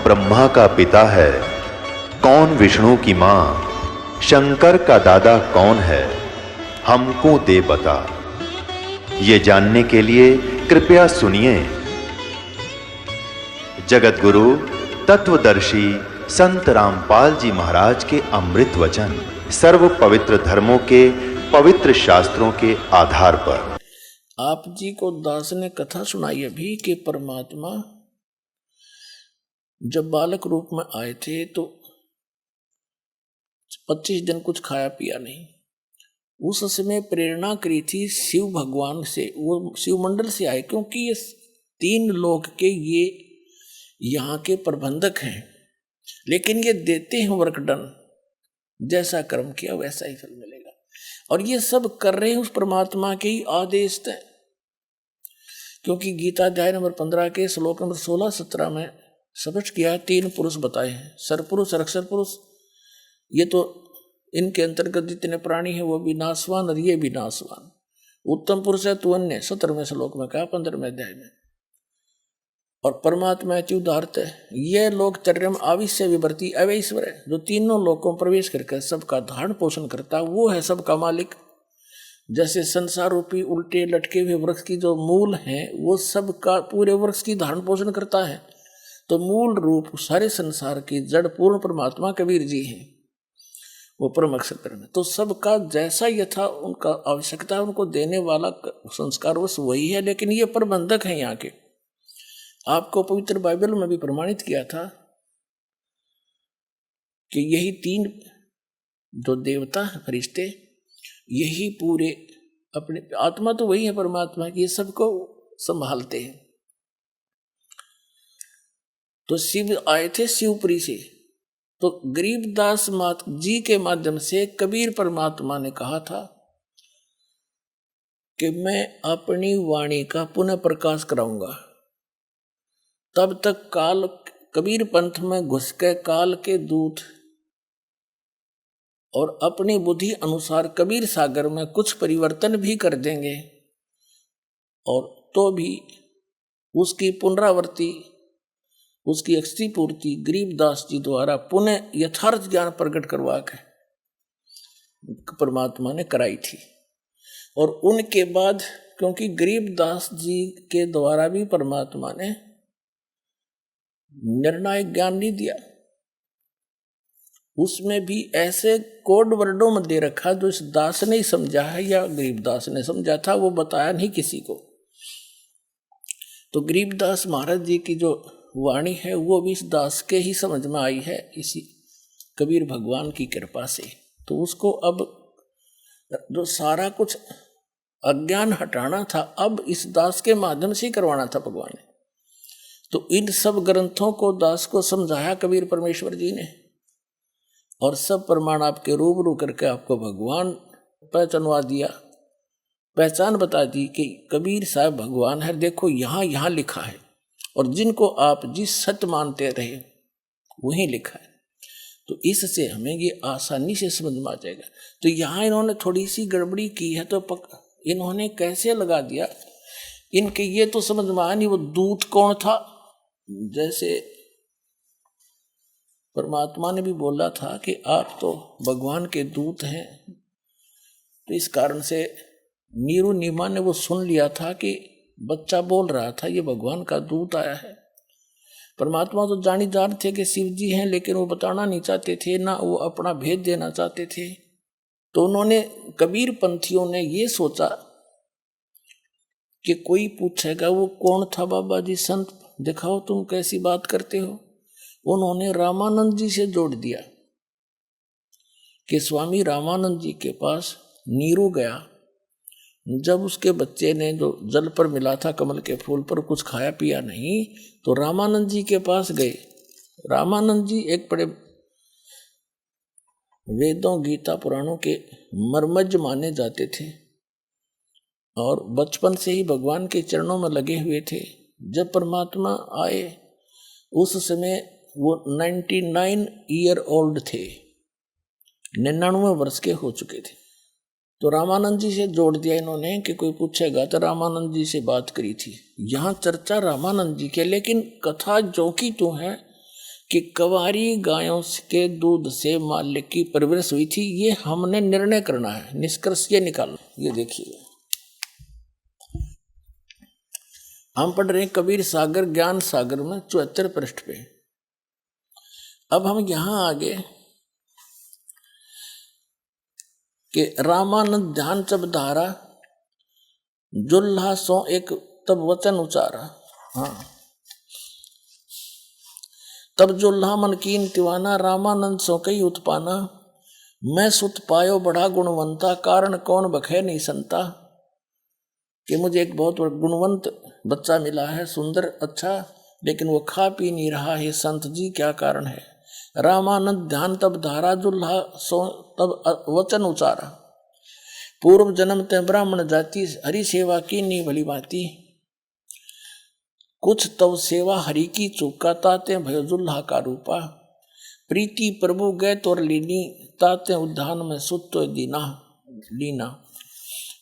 ब्रह्मा का पिता है, कौन विष्णु की मां, शंकर का दादा कौन है, हमको दे बता। ये जानने के लिए कृपया सुनिए। जगत गुरु तत्वदर्शी संत रामपाल जी महाराज के अमृत वचन सर्व पवित्र धर्मों के पवित्र शास्त्रों के आधार पर। आप जी को दास ने कथा सुनाई अभी कि परमात्मा जब बालक रूप में आए थे तो 25 दिन कुछ खाया पिया नहीं। उस समय प्रेरणा करी थी शिव भगवान से, वो शिव मंडल से आए, क्योंकि ये 3 लोक के ये यहाँ के प्रबंधक हैं, लेकिन ये देते हैं वर्कडन, जैसा कर्म किया वैसा ही फल मिलेगा। और ये सब कर रहे हैं उस परमात्मा के ही आदेश से, क्योंकि गीता अध्याय नंबर 15 के श्लोक नंबर 16-17 में स्पष्ट किया है, 3 पुरुष बताए हैं, सरपुरुष अक्षर पुरुष। ये तो इनके अंतर्गत जितने प्राणी हैं वो भी नाशवान और ये भी नाशवान। उत्तम पुरुष है तो अन्य 17वें श्लोक में कहा, 15वें अध्याय में। और परमात्मा अति उदारत है, ये लोग चर्यम आविश्य विवर्ती अवैश्वर है, जो तीनों लोकों में प्रवेश करके सबका धारण पोषण करता, वो है सबका मालिक। जैसे संसार रूपी उल्टे लटके हुए वृक्ष की जो मूल हैं वो सबका पूरे वृक्ष की धारण पोषण करता है, तो मूल रूप सारे संसार की जड़ पूर्ण परमात्मा कबीर जी हैं, वो परम अक्षर परम है। तो सबका जैसा यथा उनका आवश्यकता है उनको देने वाला संस्कार वश वही है, लेकिन ये प्रबंधक हैं यहाँ के। आपको पवित्र बाइबल में भी प्रमाणित किया था कि यही 3 जो देवता हैं फरिश्ते, यही पूरे अपने आत्मा तो वही है परमात्मा की, ये सबको संभालते हैं। तो शिव आए थे शिवपुरी से, तो गरीबदास मात जी के माध्यम से कबीर परमात्मा ने कहा था कि मैं अपनी वाणी का पुनः प्रकाश कराऊंगा। तब तक काल कबीर पंथ में घुस के काल के दूत और अपनी बुद्धि अनुसार कबीर सागर में कुछ परिवर्तन भी कर देंगे, और तो भी उसकी पुनरावृत्ति, उसकी अक्षति पूर्ति गरीबदास जी द्वारा पुनः यथार्थ ज्ञान प्रकट करवा के परमात्मा ने कराई थी। और उनके बाद क्योंकि गरीबदास जी के द्वारा भी परमात्मा ने निर्णायक ज्ञान नहीं दिया, उसमें भी ऐसे कोड वर्डों में दे रखा जो इस दास ने ही समझा है या गरीबदास ने समझा था, वो बताया नहीं किसी को। तो गरीबदास महाराज जी की जो वाणी है वो भी इस दास के ही समझ में आई है, इसी कबीर भगवान की कृपा से। तो उसको अब जो सारा कुछ अज्ञान हटाना था, अब इस दास के माध्यम से ही करवाना था भगवान ने। तो इन सब ग्रंथों को दास को समझाया कबीर परमेश्वर जी ने, और सब प्रमाण आपके रूबरू करके आपको भगवान पहचानवा दिया, पहचान बता दी कि कबीर साहब भगवान है। देखो यहाँ यहाँ लिखा है, और जिनको आप जिस सत्य मानते रहे वही लिखा है। तो इससे हमें ये आसानी से समझ में आ जाएगा। तो यहाँ इन्होंने थोड़ी सी गड़बड़ी की है, तो इन्होंने कैसे लगा दिया, इनके ये तो समझ में आया नहीं वो दूत कौन था। जैसे परमात्मा ने भी बोला था कि आप तो भगवान के दूत हैं, तो इस कारण से नीरू नीमा ने वो सुन लिया था कि बच्चा बोल रहा था ये भगवान का दूत आया है। परमात्मा तो जानी जान थे कि शिव जी हैं, लेकिन वो बताना नहीं चाहते थे, ना वो अपना भेद देना चाहते थे। तो उन्होंने कबीर पंथियों ने ये सोचा कि कोई पूछेगा वो कौन था बाबा जी, संत दिखाओ तुम कैसी बात करते हो। उन्होंने रामानंद जी से जोड़ दिया कि स्वामी रामानंद जी के पास नीरू गया, जब उसके बच्चे ने जो जल पर मिला था कमल के फूल पर कुछ खाया पिया नहीं, तो रामानंद जी के पास गए। रामानंद जी एक बड़े वेदों गीता पुराणों के मर्मज्ञ माने जाते थे, और बचपन से ही भगवान के चरणों में लगे हुए थे। जब परमात्मा आए उस समय वो 99 ईयर ओल्ड थे, 99 वर्ष के हो चुके थे। तो रामानंद जी से जोड़ दिया इन्होंने कि कोई पूछेगा तो रामानंद जी से बात करी थी। यहाँ चर्चा रामानंद जी के, लेकिन कथा जो की तो है कि कंवारी गायों के दूध से मालिक की परवरिश हुई थी, ये हमने निर्णय करना है, निष्कर्ष ये निकालना। ये देखिए हम पढ़ रहे हैं कबीर सागर ज्ञान सागर में 74 पृष्ठ पे। अब हम यहां आगे कि रामानंद ध्यान चब धारा जुल्हा सो एक तब वचन उचारा। हाँ, तब जुल्हा मन कीन तिवाना रामानंद सो कई उत्पाना। मैं सुत पायो बड़ा गुणवंता कारण कौन बखे नहीं संता। कि मुझे एक बहुत गुणवंत बच्चा मिला है, सुंदर अच्छा, लेकिन वो खा पी नहीं रहा है, संत जी क्या कारण है। रामानंद ध्यान तब धारा जुल्हा सो तब वचन उचारा। पूर्व जन्म ते ब्राह्मण जाति हरि सेवा की नी भली भांति। कुछ तब सेवा हरि की चूका ताते भयो जुल्हा का रूपा। प्रीति प्रभु गए तोर लीनी ताते उद्यान में सुत तो दीना लीना।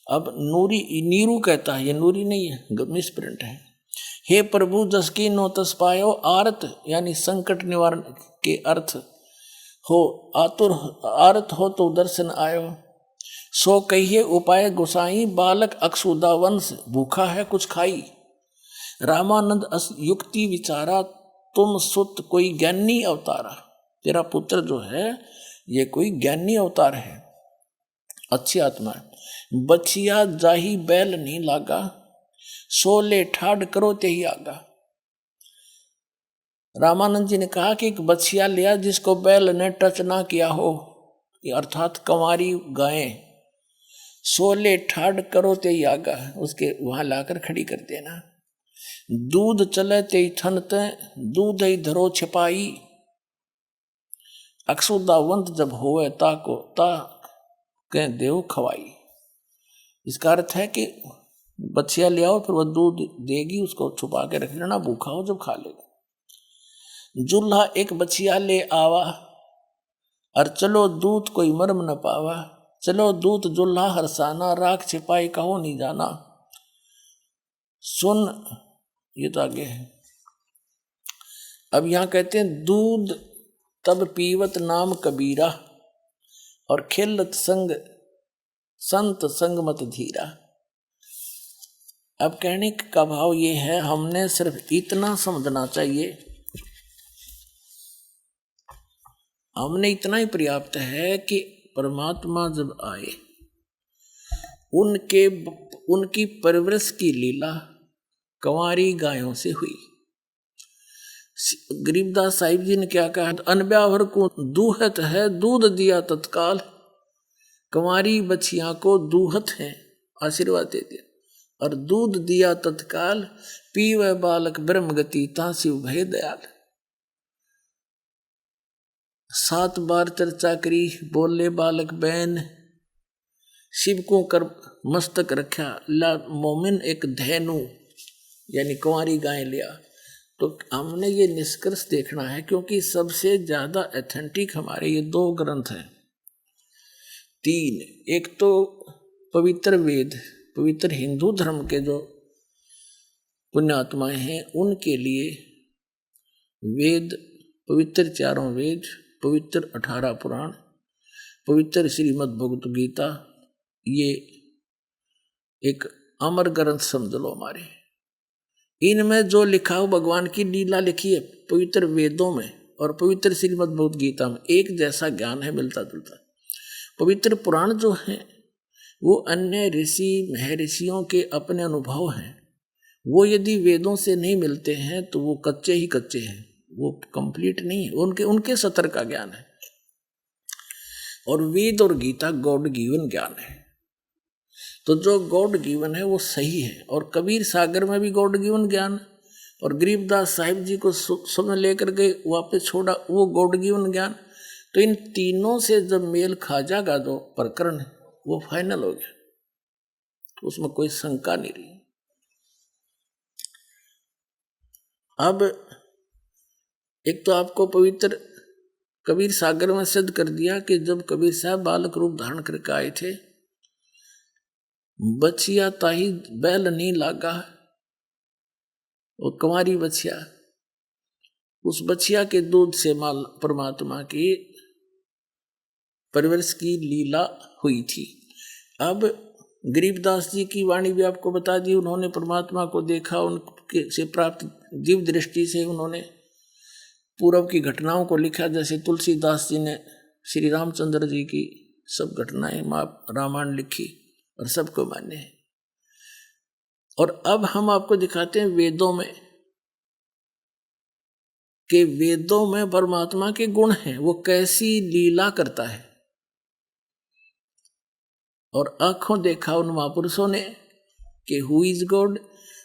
अब नूरी नीरू कहता है, ये नूरी नहीं है, मिसप्रिंट है। हे प्रभु जस की नो तस पायो आरत, यानी संकट निवारण के अर्थ हो, आतुर आरत हो तो दर्शन आयो। सो कहिए उपाय गोसाई बालक अक्षुदा वंश भूखा है कुछ खाई। रामानंद युक्ति विचारा तुम सुत कोई ज्ञानी अवतारा। तेरा पुत्र जो है ये कोई ज्ञानी अवतार है, अच्छी आत्मा है। बछिया जाही बैल नहीं लागा, सोले ठाड करो ते ही आगा। रामानंद जी ने कहा कि एक बछिया लिया जिसको बैल ने टच ना किया हो, अर्थात कंवारी गायें। सोले ठाड करो ते ही आगा, उसके वहां लाकर खड़ी कर देना। दूध चले ते ही थनते दूध ही धरो छिपाई। अक्षुदावंत जब होए ताको ता कह देव खवाई। इसका अर्थ है कि बच्चिया ले आओ, फिर वह दूध देगी, उसको छुपा के रख लेना, भूखा हो जब खा लेगा। जुल्हा एक बच्चिया ले आवा, और चलो दूध कोई मर्म न पावा। चलो दूध जुल्हा हरसाना, राख छिपाई कहो नहीं जाना। सुन, ये तो आगे है। अब यहां कहते हैं दूध तब पीवत नाम कबीरा, और खिलत संग संत संग मत धीरा। अब कहने का भाव ये है, हमने सिर्फ इतना समझना चाहिए, हमने इतना ही पर्याप्त है कि परमात्मा जब आए उनकी परवरिश की लीला कंवारी गायों से हुई। गरीबदास साहिब जी ने क्या कहा, अनब्यावर को दूहत है दूध दिया तत्काल। कंवारी बछिया को दूहत है, आशीर्वाद दे दिया, और दूध दिया तत्काल। पीवे बालक ब्रह्म गति ता शिव भय दयाल। 7 बार चर्चा करी, बोले बालक बैन। शिव को कर मस्तक रखा, ला मोमिन एक धैनु, यानी कुंवारी गाय लिया। तो हमने ये निष्कर्ष देखना है, क्योंकि सबसे ज्यादा ऑथेंटिक हमारे ये 2 ग्रंथ हैं, 3। एक तो पवित्र वेद, पवित्र हिंदू धर्म के जो पुण्यात्माएं हैं उनके लिए वेद, पवित्र 4 वेद, पवित्र 18 पुराण, पवित्र श्रीमद् भगवत गीता, ये एक अमर ग्रंथ समझ लो हमारे। इनमें जो लिखा हो भगवान की लीला लिखी है पवित्र वेदों में और पवित्र श्रीमद् भगवत गीता में, एक जैसा ज्ञान है, मिलता जुलता। पवित्र पुराण जो है वो अन्य ऋषि महर्षियों के अपने अनुभव हैं, वो यदि वेदों से नहीं मिलते हैं तो वो कच्चे ही कच्चे हैं, वो कंप्लीट नहीं है, उनके सतर का ज्ञान है। और वेद और गीता गॉड गिवन ज्ञान है, तो जो गॉड गिवन है वो सही है। और कबीर सागर में भी गॉड गिवन ज्ञान, और गरीबदास साहिब जी को समय लेकर के वापस छोड़ा, वो गॉड गिवन ज्ञान। तो इन तीनों से जब मेल खा जाएगा जो प्रकरण वो फाइनल हो गया, तो उसमें कोई शंका नहीं रही। अब एक तो आपको पवित्र कबीर सागर में सिद्ध कर दिया कि जब कबीर साहब बालक रूप धारण करके आए थे, बछिया ताही बैल नहीं लागा, वो कुंवारी बछिया, उस बछिया के दूध से माल परमात्मा की परवरिश की लीला हुई थी। अब गरीबदास जी की वाणी भी आपको बता दी। उन्होंने परमात्मा को देखा, उनके से प्राप्त दिव्य दृष्टि से उन्होंने पूर्व की घटनाओं को लिखा। जैसे तुलसीदास जी ने श्री रामचंद्र जी की सब घटनाएं रामायण लिखी और सबको मान्य है। और अब हम आपको दिखाते हैं वेदों में कि वेदों में परमात्मा के गुण हैं, वो कैसी लीला करता है। और आंखों देखा उन महापुरुषों ने कि हु इज गॉड।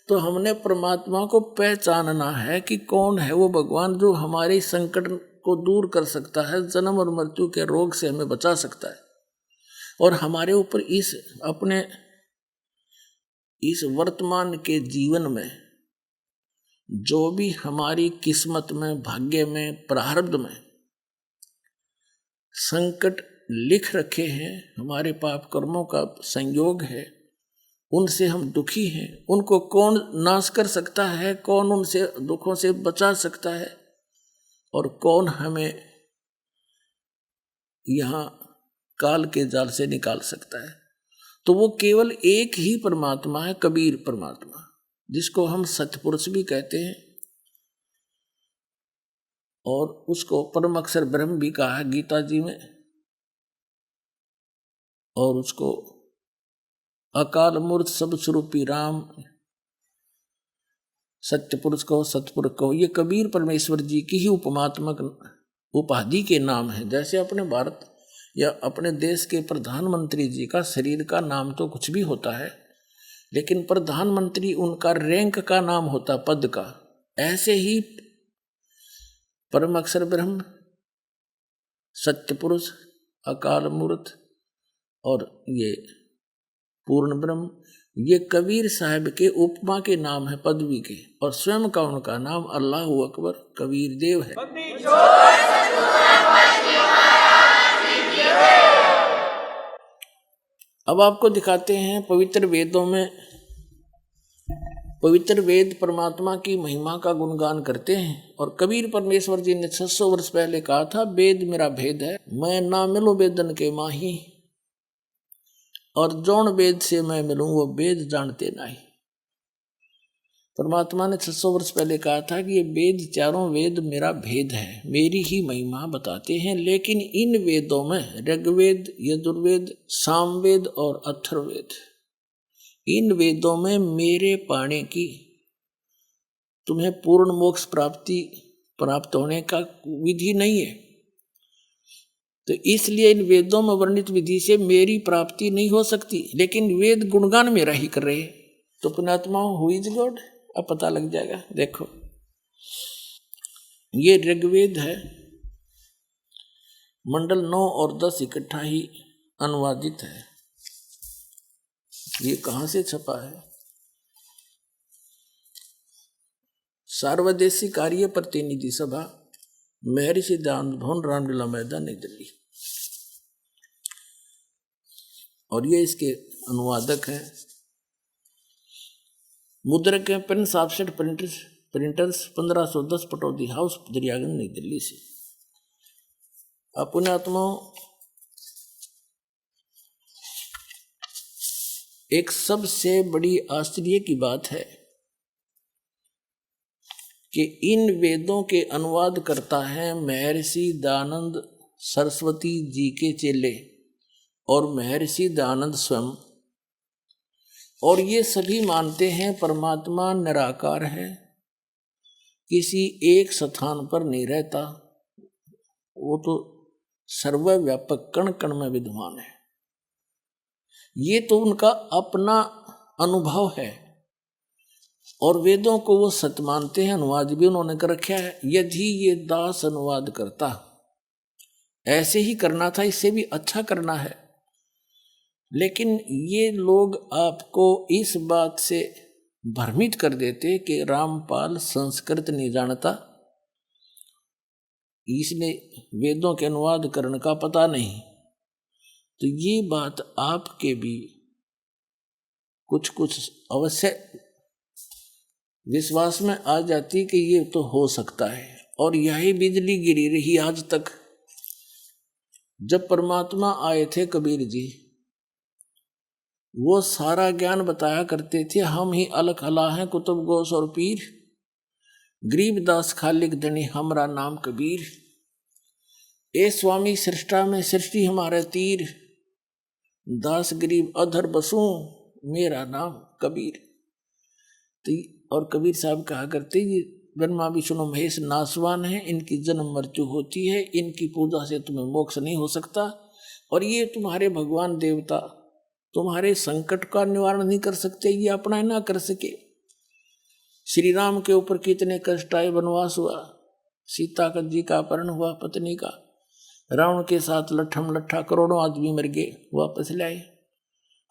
तो हमने परमात्मा को पहचानना है कि कौन है वो भगवान जो हमारे संकट को दूर कर सकता है, जन्म और मृत्यु के रोग से हमें बचा सकता है और हमारे ऊपर इस वर्तमान के जीवन में जो भी हमारी किस्मत में, भाग्य में, प्रारब्ध में संकट लिख रखे हैं, हमारे पाप कर्मों का संयोग है, उनसे हम दुखी हैं, उनको कौन नाश कर सकता है, कौन उनसे दुखों से बचा सकता है और कौन हमें यहाँ काल के जाल से निकाल सकता है। तो वो केवल एक ही परमात्मा है, कबीर परमात्मा, जिसको हम सतपुरुष भी कहते हैं और उसको परम अक्षर ब्रह्म भी कहा है गीता जी में। और उसको अकाल मूर्त सब स्वरूपी राम, सत्य पुरुष कहो, सतपुरुष कहो, ये कबीर परमेश्वर जी की ही उपमात्मक उपाधि के नाम है। जैसे अपने भारत या अपने देश के प्रधानमंत्री जी का शरीर का नाम तो कुछ भी होता है, लेकिन प्रधानमंत्री उनका रैंक का नाम होता, पद का। ऐसे ही परम अक्षर ब्रह्म, सत्य पुरुष, अकाल मूर्त और ये पूर्ण ब्रह्म, ये कबीर साहब के उपमा के नाम है, पदवी के, और स्वयं का उनका नाम अल्लाह अकबर कबीर देव है। अब आपको दिखाते हैं पवित्र वेदों में, पवित्र वेद परमात्मा की महिमा का गुणगान करते हैं। और कबीर परमेश्वर जी ने 600 वर्ष पहले कहा था, वेद मेरा भेद है, मैं ना मिलूं वेदन के माही, और जौन वेद से मैं मिलूं वो वेद जानते नहीं। परमात्मा ने 600 वर्ष पहले कहा था कि ये वेद, चारों वेद मेरा भेद है, मेरी ही महिमा बताते हैं। लेकिन इन वेदों में ऋग्वेद, यजुर्वेद, सामवेद और अथर्ववेद, इन वेदों में मेरे पाने की, तुम्हें पूर्ण मोक्ष प्राप्त होने का विधि नहीं है। तो इसलिए इन वेदों में वर्णित विधि से मेरी प्राप्ति नहीं हो सकती। लेकिन वेद गुणगान मेरा ही कर रहे हैं। तो पुण्यात्मा, हु इज गॉड, अब पता लग जाएगा। देखो, ये ऋग्वेद है, मंडल 9 और 10 इकट्ठा ही अनुवादित है। ये कहाँ से छपा है? सार्वदेशी कार्य प्रतिनिधि सभा, महर्षि दयानंद भवन, रामलीला मैदान, नई दिल्ली। और ये इसके अनुवादक हैं, मुद्रक हैं Prince offset printers 1510 Pataudi house, Daryaganj, नई दिल्ली से। अपने आत्माओं, एक सबसे बड़ी आश्चर्य की बात है कि इन वेदों के अनुवाद करता है महर्षि दयानंद सरस्वती जी के चेले और महर्षि दयानंद स्वयं। और ये सभी मानते हैं परमात्मा निराकार है, किसी एक स्थान पर नहीं रहता, वो तो सर्वव्यापक कण कण में विद्यमान है। ये तो उनका अपना अनुभव है और वेदों को वो सत्य मानते हैं। अनुवाद भी उन्होंने कर रखा है। यदि ये दास अनुवाद करता, ऐसे ही करना था, इससे भी अच्छा करना है। लेकिन ये लोग आपको इस बात से भ्रमित कर देते कि रामपाल संस्कृत नहीं जानता, इसने वेदों के अनुवाद करने का पता नहीं। तो ये बात आपके भी कुछ अवश्य विश्वास में आ जाती कि ये तो हो सकता है। और यही बिजली गिरी रही आज तक। जब परमात्मा आए थे कबीर जी, वो सारा ज्ञान बताया करते थे। हम ही अलख अला हैं कुतुब गोस और पीर, गरीबदास खालिक धनी हमरा नाम कबीर। ए स्वामी सृष्टा में सृष्टि हमारे तीर, दास गरीब अधर बसूं मेरा नाम कबीर। और कबीर साहब कहा करते, ये ब्रह्मा विष्णु महेश नासवान है, इनकी जन्म मृत्यु होती है, इनकी पूजा से तुम्हें मोक्ष नहीं हो सकता। और ये तुम्हारे भगवान देवता तुम्हारे संकट का निवारण नहीं कर सकते, ये अपना ना कर सके। श्री राम के ऊपर कितने कष्ट आए, वनवास हुआ, सीता का जी का अपहरण हुआ, पत्नी का, रावण के साथ लट्ठम लट्ठा करोड़ों आदमी मर गए, वापस लाए,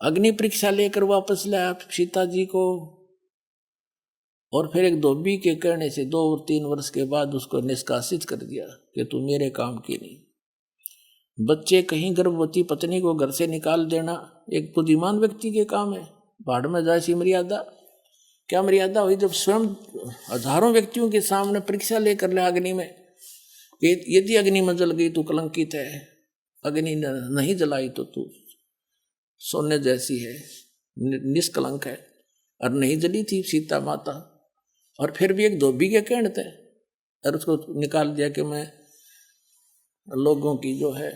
अग्नि परीक्षा लेकर वापस लाया सीता जी को। और फिर एक धोबी के कहने से 2 और 3 वर्ष के बाद उसको निष्कासित कर दिया कि तू मेरे काम की नहीं। बच्चे कहीं गर्भवती पत्नी को घर से निकाल देना एक बुद्धिमान व्यक्ति के काम है। भाड़ में जाए सी मर्यादा, क्या मर्यादा हुई जब स्वयं हजारों व्यक्तियों के सामने परीक्षा लेकर ले अग्नि में, यदि अग्नि में जल गई तो कलंकित है, अग्नि नहीं जलाई तो तू सोने जैसी है, निष्कलंक है। और नहीं जली थी सीता माता, और फिर भी एक धोबी के कहने थे, और उसको निकाल दिया कि मैं लोगों की जो है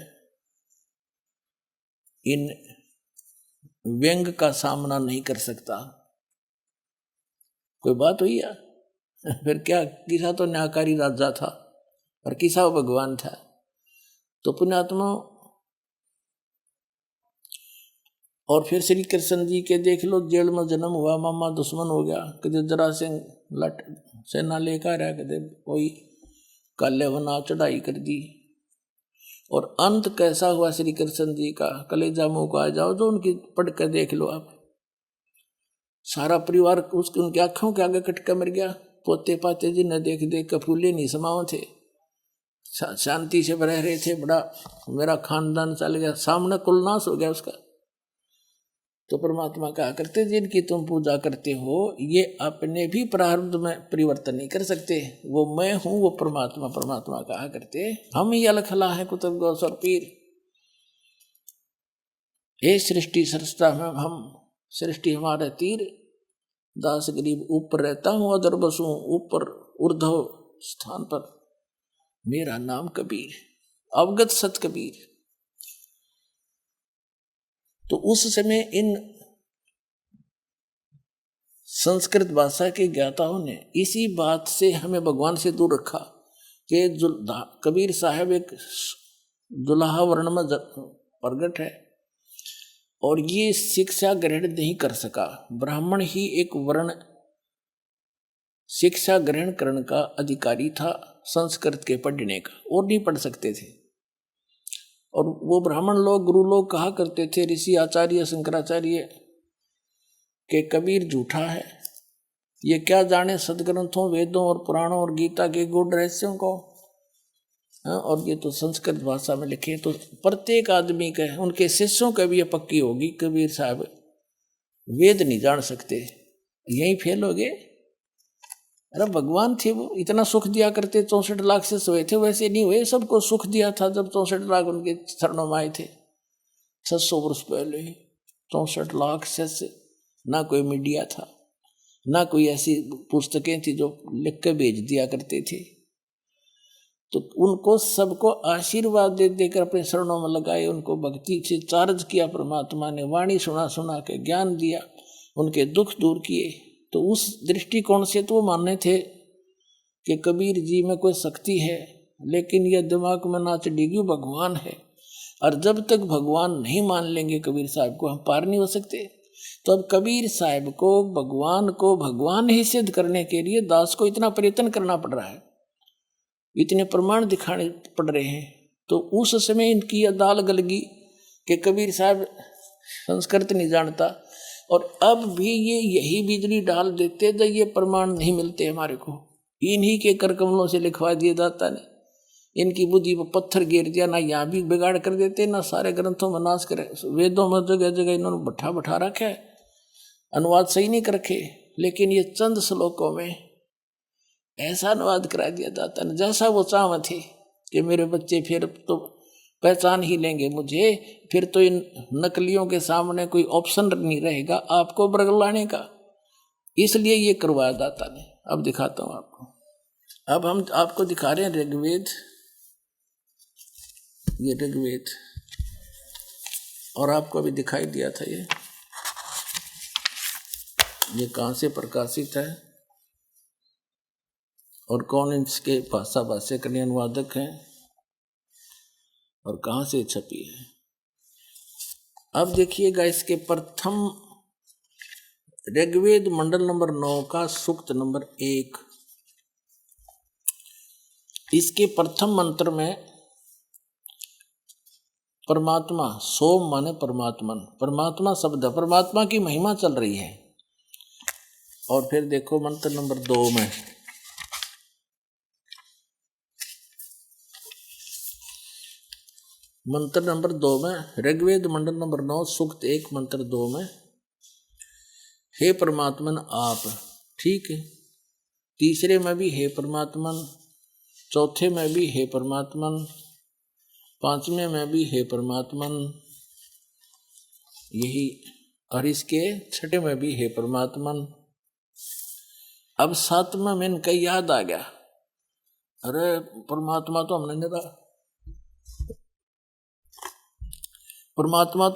इन व्यंग का सामना नहीं कर सकता। कोई बात हुई या फिर क्या, किसा तो न्यायकारी राजा था और किसा भगवान था। तो पुण्यात्मा, और फिर श्री कृष्ण जी के देख लो, जेल में जन्म हुआ, मामा दुश्मन हो गया, कदे जरासिंह लट सेना लेकर आया, कदे कोई काले वना चढ़ाई कर दी। और अंत कैसा हुआ श्री कृष्ण जी का, कलेजा मुंह को आ जाओ, जो उनकी पढ़ कर देख लो आप। सारा परिवार उनकी आंखों के आगे कट कर मर गया। पोते पाते जी न देख देख कर फूले नहीं समाओ थे, शांति से रह रहे थे, बड़ा मेरा खानदान चल गया, सामने कुलनाश हो गया उसका। तो परमात्मा कहा करते, जिनकी तुम पूजा करते हो ये अपने भी प्रारब्ध में परिवर्तन नहीं कर सकते, वो मैं हूं, वो परमात्मा। परमात्मा कहा करते, हम ही अलखला है कुतुब गौस और पीर। ये सृष्टि सृष्टा में हम, सृष्टि हमारे तीर, दास गरीब ऊपर रहता हूं, अदर बसूं ऊपर ऊर्ध्व स्थान पर, मेरा नाम कबीर, अवगत सत कबीर। तो उस समय इन संस्कृत भाषा के ज्ञाताओं ने इसी बात से हमें भगवान से दूर रखा कि कबीर साहब एक दुल्हा वर्ण में प्रगट है और ये शिक्षा ग्रहण नहीं कर सका। ब्राह्मण ही एक वर्ण शिक्षा ग्रहण करने का अधिकारी था, संस्कृत के पढ़ने का, और नहीं पढ़ सकते थे। और वो ब्राह्मण लोग, गुरु लोग कहा करते थे, ऋषि आचार्य शंकराचार्य, के कबीर झूठा है, ये क्या जाने सदग्रंथों वेदों और पुराणों और गीता के गूढ़ रहस्यों को, और ये तो संस्कृत भाषा में लिखे। तो प्रत्येक आदमी के, उनके शिष्यों का भी ये पक्की होगी, कबीर साहब वेद नहीं जान सकते, यही फेल हो गए। अरे भगवान थे वो, इतना सुख दिया करते, 64 लाख से सोए थे, वैसे नहीं हुए, सबको सुख दिया था जब 64 लाख उनके चरणों में आए थे 600 वर्ष पहले। 64 लाख से ना कोई मीडिया था, ना कोई ऐसी पुस्तकें थी जो लिख के भेज दिया करते थे। तो उनको सबको आशीर्वाद दे देकर अपने शरणों में लगाए, उनको भक्ति से चार्ज किया परमात्मा ने, वाणी सुना सुना के ज्ञान दिया, उनके दुख दूर किए। तो उस दृष्टिकोण से तो वो मानने थे कि कबीर जी में कोई शक्ति है, लेकिन यह दिमाग में ना चढ़ेगी भगवान है। और जब तक भगवान नहीं मान लेंगे कबीर साहब को, हम पार नहीं हो सकते। तो अब कबीर साहब को भगवान ही सिद्ध करने के लिए दास को इतना प्रयत्न करना पड़ रहा है, इतने प्रमाण दिखाने पड़ रहे हैं। तो उस समय इनकी दाल गल गई कि कबीर साहब संस्कृत नहीं जानता, और अब भी ये यही बिजली डाल देते जब ये प्रमाण नहीं मिलते हमारे को, इन्हीं के कर कमलों से लिखवा दिए दाता ने, इनकी बुद्धि पर पत्थर गिर दिया, ना यहाँ भी बिगाड़ कर देते, ना सारे ग्रंथों में नाश करे। वेदों में जगह जगह इन्होंने बैठा रखे, अनुवाद सही नहीं कर रखे, लेकिन ये चंद श्लोकों में ऐसा अनुवाद करा दिया दाता ने, जैसा वो चाह थे कि मेरे बच्चे फिर तो पहचान ही लेंगे मुझे, फिर तो इन नकलियों के सामने कोई ऑप्शन नहीं रहेगा आपको बरगलाने का, इसलिए ये करवाया दाता ने। अब दिखाता हूं आपको। अब हम आपको दिखा रहे हैं ऋग्वेद, ये ऋग्वेद, और आपको अभी दिखाई दिया था ये कहाँ से प्रकाशित है और कौन इसके भाषा भाष्य के अनुवादक हैं और कहाँ से छपी है। अब देखिएगा इसके प्रथम ऋग्वेद मंडल नंबर 9 का सूक्त नंबर 1, इसके प्रथम मंत्र में परमात्मा, सोम माने परमात्मन, परमात्मा शब्द, परमात्मा की महिमा चल रही है। और फिर देखो मंत्र नंबर 2 में, मंत्र नंबर 2 में ऋग्वेद मंडल नंबर 9 सूक्त 1 मंत्र 2 में, हे परमात्मन आप, ठीक है। तीसरे में भी हे परमात्मन, चौथे में भी हे परमात्मन, पांचवें में भी हे परमात्मन, यही, और इसके छठे में भी हे परमात्मन। अब सातवें में इनका याद आ गया, अरे परमात्मा तो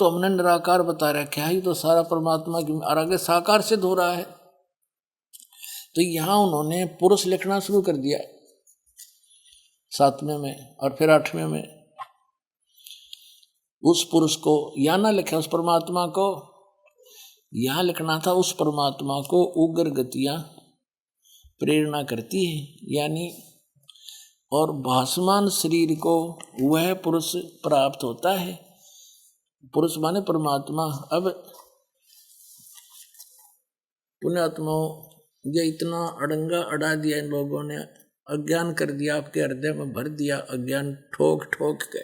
हमने निराकार बता रखा है, ये तो सारा परमात्मा की और आगे साकार सिद्ध हो रहा है। तो यहां उन्होंने पुरुष लिखना शुरू कर दिया 7वें में, और फिर 8वें में उस पुरुष को यहाँ ना लिखा, उस परमात्मा को यहाँ लिखना था। उस परमात्मा को उग्र गतियां प्रेरणा करती है, यानी और भासमान शरीर को वह पुरुष प्राप्त होता है। पुरुष माने परमात्मा। अब पुण्यात्माओं, ये इतना अड़ंगा अड़ा दिया इन लोगों ने, अज्ञान कर दिया, आपके हृदय में भर दिया अज्ञान ठोक ठोक के,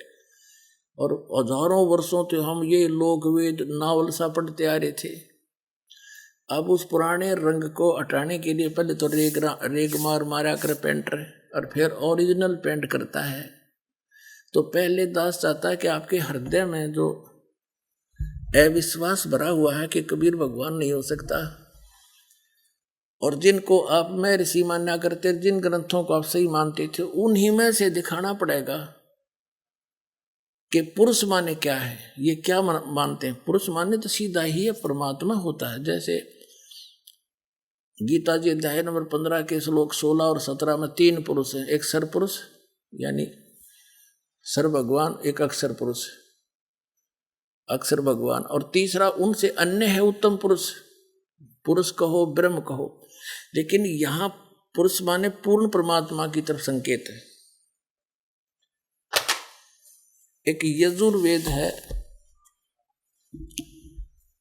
और हजारों वर्षों से हम ये लोक वेद नावल सा पढ़ते आ रहे थे। अब उस पुराने रंग को हटाने के लिए पहले तो रेग मारा कर पेंटर, और फिर ओरिजिनल पेंट करता है। तो पहले दास चाहता है कि आपके हृदय में जो अविश्वास भरा हुआ है कि कबीर भगवान नहीं हो सकता, और जिनको आप में ऋषि मान्या करते, जिन ग्रंथों को आप सही मानते थे, उन्हीं में से दिखाना पड़ेगा कि पुरुष माने क्या है, ये क्या मानते हैं। पुरुष माने तो सीधा ही परमात्मा होता है। जैसे गीता जी अध्याय नंबर 15 के श्लोक 16 और 17 में 3 पुरुष हैं, एक सर पुरुष यानी सर भगवान, एक अक्षर पुरुष अक्षर भगवान, और तीसरा उनसे अन्य है उत्तम पुरुष, पुरुष कहो ब्रह्म कहो। लेकिन यहाँ पुरुष माने पूर्ण परमात्मा की तरफ संकेत है। एक यजुर्वेद है,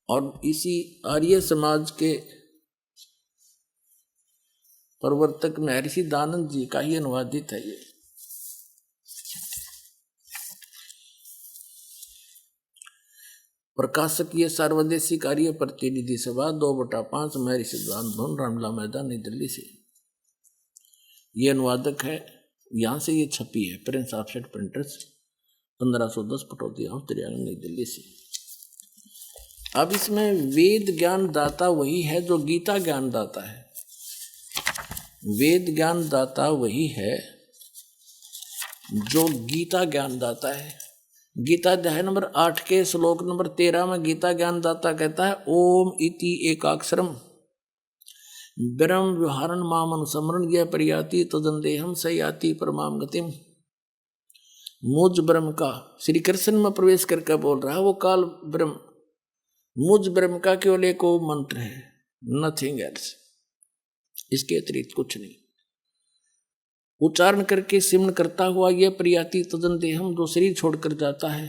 और इसी आर्य समाज के प्रवर्तक महर्षि दानंद जी का ही अनुवादित है ये। प्रकाशक ये सार्वदेशी कार्य प्रतिनिधि सभा 2/5 महर्षि दानंद भवन, रामला मैदान, नई दिल्ली से ये अनुवादक है। यहाँ से ये छपी है, Prince offset printers, 1510 Pataudi house, 93 नई दिल्ली से। अब इसमें वेद ज्ञान दाता वही है जो गीता ज्ञान दाता है। वेद ज्ञान दाता वही है जो गीता ज्ञान दाता है। गीता अध्याय नंबर 8 के श्लोक नंबर 13 में गीता ज्ञान दाता कहता है, ओम इति एकाक्षरम ब्रह्म व्यवहारण माम अनुसमरण यह परियाति तदंदेहम सयाति परमाम गतिम। मुझ ब्रह्म का, श्री कृष्ण में प्रवेश करके बोल रहा है वो काल ब्रह्म, मुझ ब्रह्म का केवल एक मंत्र है, नथिंग एल्स, इसके अतिरिक्त कुछ नहीं। उच्चारण करके सिमरण करता हुआ यह प्रियाति तदन देहम, जो शरीर छोड़कर जाता है,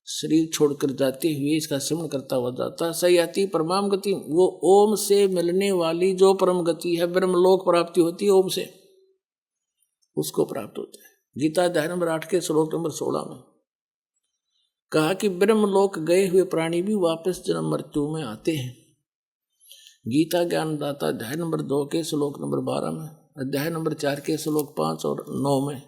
शरीर छोड़कर जाते हुए इसका सिमरण करता हुआ जाता है। सयाति परमाम गति, वो ओम से मिलने वाली जो परम गति है, ब्रह्मलोक प्राप्ति होती है ओम से, उसको प्राप्त होता है। गीता अध्याय नंबर 8 के श्लोक नंबर 16 में कहा कि ब्रह्मलोक गए हुए प्राणी भी वापस जन्म मृत्यु में आते हैं। गीता ज्ञानदाता अध्याय नंबर 2 के श्लोक नंबर 12 में, अध्याय नंबर 4 के श्लोक 5 और 9 में,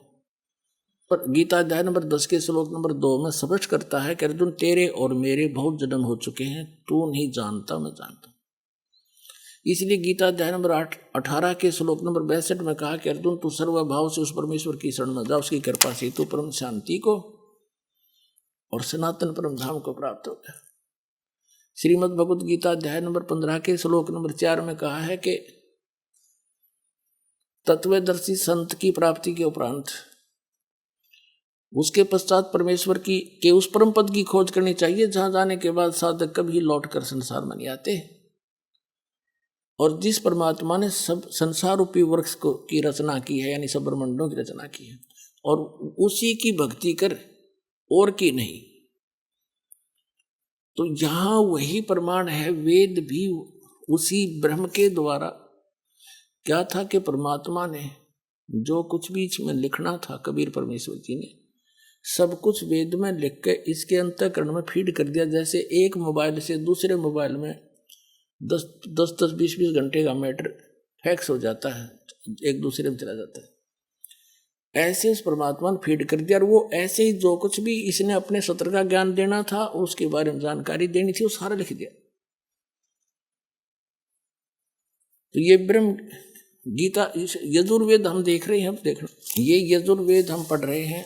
पर गीता अध्याय नंबर 10 के श्लोक नंबर 2 में स्पष्ट करता है कि अर्जुन तेरे और मेरे बहुत जन्म हो चुके हैं, तू नहीं जानता मैं जानता। इसलिए गीता अध्याय नंबर 18 के श्लोक नंबर 62 में कहा कि अर्जुन तू सर्वभाव से उस परमेश्वर की शरण में जा, उसकी कृपा से तू परम शांति को और सनातन परम धाम को प्राप्त हो गया। श्रीमद् भगवद गीता अध्याय नंबर 15 के श्लोक नंबर 4 में कहा है कि तत्वदर्शी संत की प्राप्ति के उपरांत उसके पश्चात परमेश्वर की के उस परम पद की खोज करनी चाहिए जहां जाने के बाद साधक कभी लौट कर संसार में नहीं आते, और जिस परमात्मा ने सब संसार रूपी वृक्ष को की रचना की है, यानी सब ब्रह्मांडों की रचना की है, और उसी की भक्ति कर और की नहीं। तो यहाँ वही प्रमाण है, वेद भी उसी ब्रह्म के द्वारा क्या था कि परमात्मा ने जो कुछ भी इसमें लिखना था, कबीर परमेश्वर जी ने सब कुछ वेद में लिख के इसके अंतःकरण में फीड कर दिया। जैसे एक मोबाइल से दूसरे मोबाइल में 10-20 घंटे का मैटर फैक्स हो जाता है, एक दूसरे में चला जाता है, ऐसे उस परमात्मा ने फीड कर दिया। और वो ऐसे ही जो कुछ भी इसने अपने सत्र का ज्ञान देना था, उसके बारे में जानकारी देनी थी, वो सारा लिख दिया। तो ये ब्रह्म गीता यजुर्वेद हम देख रहे हैं, हम देख रहे हैं, ये यजुर्वेद हम पढ़ रहे हैं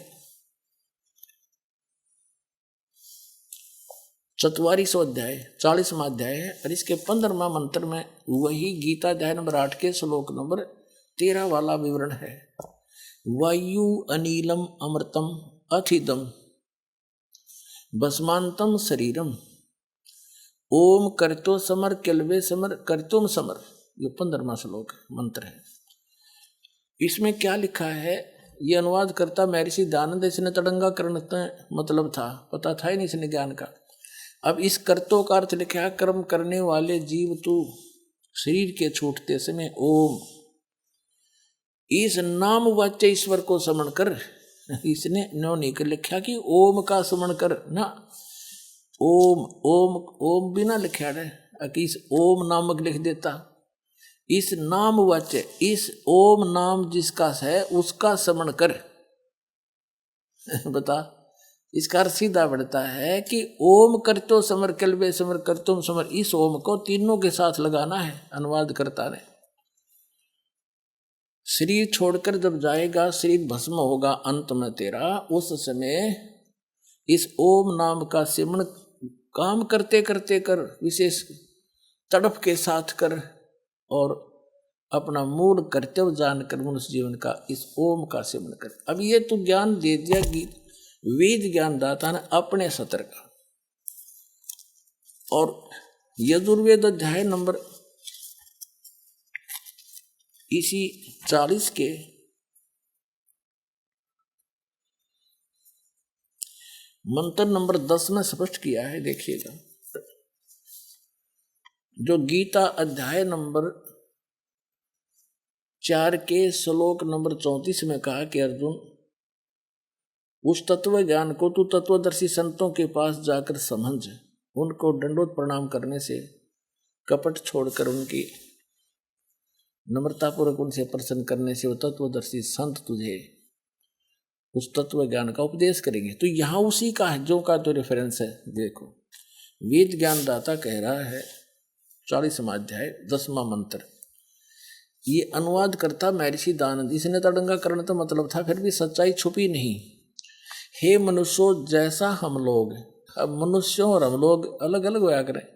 44वां अध्याय 40वां अध्याय है, और इसके 15वां मंत्र में वही गीता अध्याय नंबर 8 के श्लोक नंबर 13 वाला विवरण है। वायु अनिलम अमृतम अथिदम भस्मांतम शरीरम ओम करतो समर किलवे समर करतुम समर, ये 15वां श्लोक मंत्र है। इसमें क्या लिखा है, ये अनुवाद करता महर्षि दयानंद, इसने तड़ंगा करण मतलब था, पता था ही नहीं इसने ज्ञान का। अब इस कर्तों का अर्थ लिखा है कर्म करने वाले जीव तू शरीर के छूटते समय ओम इस नाम वाच्य ईश्वर को स्मरण कर। इसने नो नहीं कर लिखा कि ओम का स्मरण कर ना, ओम ओम ओम बिना लिखा है कि इस ओम नामक लिख देता। इस नाम वाच्य इस ओम नाम जिसका है उसका स्मरण कर। बता, इसका अर्थ सीधा बढ़ता है कि ओम करतो समर कलवे समर करतुम समर, इस ओम को तीनों के साथ लगाना है। अनुवाद करता ने शरीर छोड़कर जब जाएगा, शरीर भस्म होगा अंत में तेरा, उस समय इस ओम नाम का सिमरण काम करते करते कर, विशेष तड़प के साथ कर, और अपना मूल कर्तव्य जानकर मनुष्य जीवन का इस ओम का सिमरण कर। अब ये तो ज्ञान दे दिया वेद ज्ञानदाता ने अपने सत्र का। और यजुर्वेद अध्याय नंबर इसी 40 के मंत्र नंबर 10 में स्पष्ट किया है, देखिएगा। जो गीता अध्याय नंबर 4 के श्लोक नंबर 34 में कहा कि अर्जुन उस तत्व ज्ञान को तू तत्वदर्शी संतों के पास जाकर समझ, उनको दंडोत प्रणाम करने से, कपट छोड़कर उनकी नम्रतापूर्वक उनसे प्रसन्न करने से वो तत्वदर्शी संत तुझे उस तत्व ज्ञान का उपदेश करेंगे। तो यहाँ उसी का है जो का तो रेफरेंस है। देखो वेद ज्ञानदाता कह रहा है 40वां अध्याय 10वां मंत्र, ये अनुवाद करता महर्षि दयानंद। इसने तड़ंगा करना तो मतलब था, फिर भी सच्चाई छुपी नहीं। हे मनुष्यों जैसा हम लोग, अब मनुष्यों और हम लोग अलग अलग होया करें,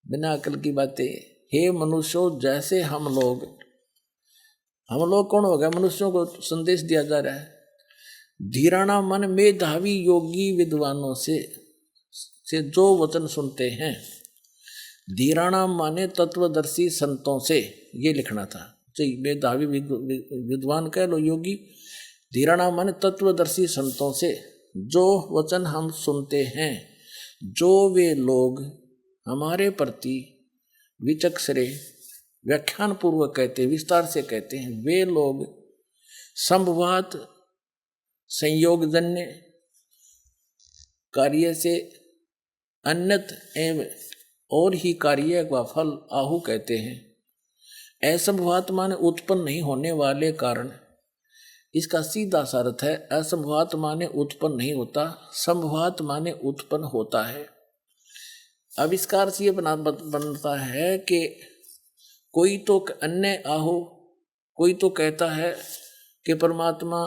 बिना अकल की बातें। हे मनुष्यों जैसे हम लोग कौन हो गया? मनुष्यों को संदेश दिया जा रहा है। धीराना मन मेधावी योगी विद्वानों से जो वचन सुनते हैं, धीराना माने तत्वदर्शी संतों से, ये लिखना था। चाहिए मेधावी विद्वान कह लो, योगी। धीराना माने तत्वदर्शी संतों से जो वचन हम सुनते हैं, जो वे लोग हमारे प्रति विचक्षरे व्याख्यान पूर्वक कहते, विस्तार से कहते हैं, वे लोग संभवात संयोगजन्य कार्य से अन्यत एवं और ही कार्य व फल आहु कहते हैं। असंभवात माने उत्पन्न नहीं होने वाले कारण। इसका सीधा सा अर्थ है असंभवात माने उत्पन्न नहीं होता, संभवात माने उत्पन्न होता है। अब इसका अर्थ ये बनता है कि कोई तो अन्य आहो, कोई तो कहता है कि परमात्मा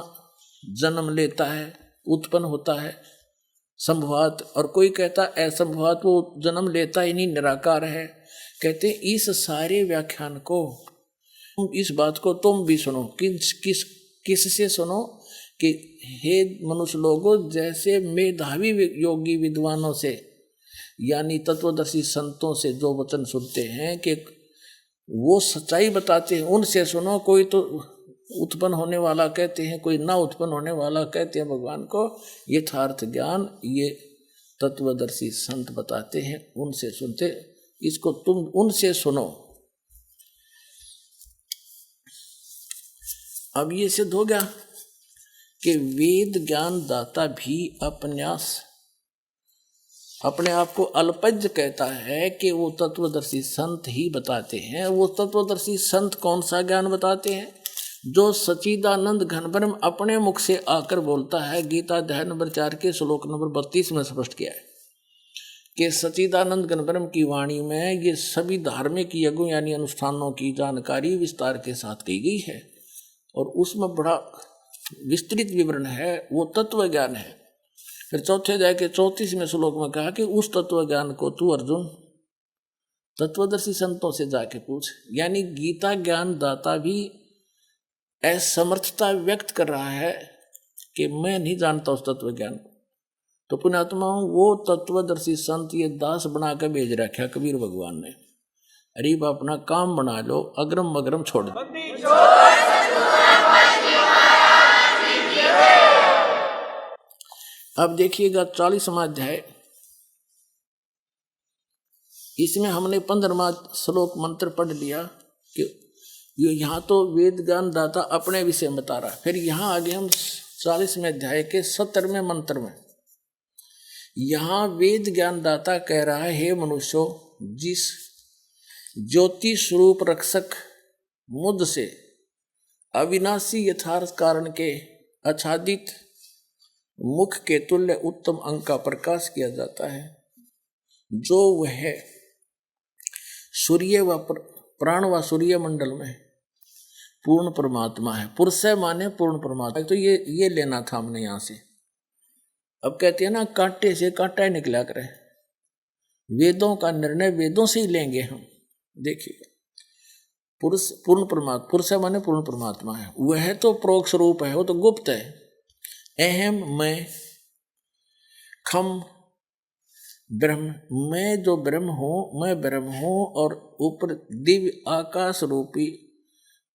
जन्म लेता है, उत्पन्न होता है संभवात, और कोई कहता असंभवात वो जन्म लेता ही नहीं, निराकार है। कहते इस सारे व्याख्यान को, इस बात को तुम भी सुनो। किससे सुनो कि हे मनुष्य लोगों, जैसे मेधावी योगी विद्वानों से यानी तत्वदर्शी संतों से जो वचन सुनते हैं कि वो सच्चाई बताते हैं, उनसे सुनो। कोई तो उत्पन्न होने वाला कहते हैं, कोई ना उत्पन्न होने वाला कहते हैं भगवान को। यथार्थ ज्ञान ये तत्वदर्शी संत बताते हैं, उनसे सुनते, इसको तुम उनसे सुनो। अब ये सिद्ध हो गया कि वेद ज्ञान दाता भी अपने आप को अल्पज्ञ कहता है कि वो तत्वदर्शी संत ही बताते हैं। वो तत्वदर्शी संत कौन सा ज्ञान बताते हैं? जो सच्चिदानंद घन ब्रह्म अपने मुख से आकर बोलता है। गीता अध्याय नंबर 4 के श्लोक नंबर 32 में स्पष्ट किया है कि सच्चिदानंद घन ब्रह्म की वाणी में ये सभी धार्मिक यज्ञों यानी अनुष्ठानों की जानकारी विस्तार के साथ की गई है, और उसमें बड़ा विस्तृत विवरण है, वो तत्व ज्ञान है। फिर चौथे अध्याय के 34वें श्लोक में कहा कि उस तत्व ज्ञान को तू अर्जुन तत्वदर्शी संतों से जाके पूछ। यानी गीता ज्ञान दाता भी असमर्थता व्यक्त कर रहा है कि मैं नहीं जानता उस तत्व ज्ञान को। तो पुण्यात्माओं, वो तत्वदर्शी संत ये दास बना कर भेज रखा कबीर भगवान ने। अरे अपना काम बना लो, अग्रम मगरम छोड़ दो। अब देखिएगा 40वां अध्याय, इसमें हमने 15वां श्लोक मंत्र पढ़ लिया कि यहाँ तो वेद ज्ञान दाता अपने विषय में बता रहा। फिर यहाँ आगे हम 40वें अध्याय के 70वें मंत्र में यहाँ वेद ज्ञान दाता कह रहा है, हे मनुष्यों, जिस ज्योति स्वरूप रक्षक मुझ से अविनाशी यथार्थ कारण के आच्छादित मुख के तुल्य उत्तम अंग का प्रकाश किया जाता है, जो वह सूर्य व प्राण व सूर्य मंडल में पूर्ण परमात्मा है। पुरुष माने पूर्ण परमात्मा। तो ये लेना था हमने यहाँ से। अब कहते हैं ना, कांटे से कांटा ही निकला करे। वेदों का निर्णय वेदों से ही लेंगे हम। देखिए, पुरुष पूर्ण परमात्मा, पुरुष माने पूर्ण परमात्मा है। वह तो प्रोक्ष रूप है, वो तो गुप्त है। अहम मैं खम ब्रह्म, मैं जो ब्रह्म हूँ, मैं ब्रह्म हूँ, और ऊपर दिव्य आकाश रूपी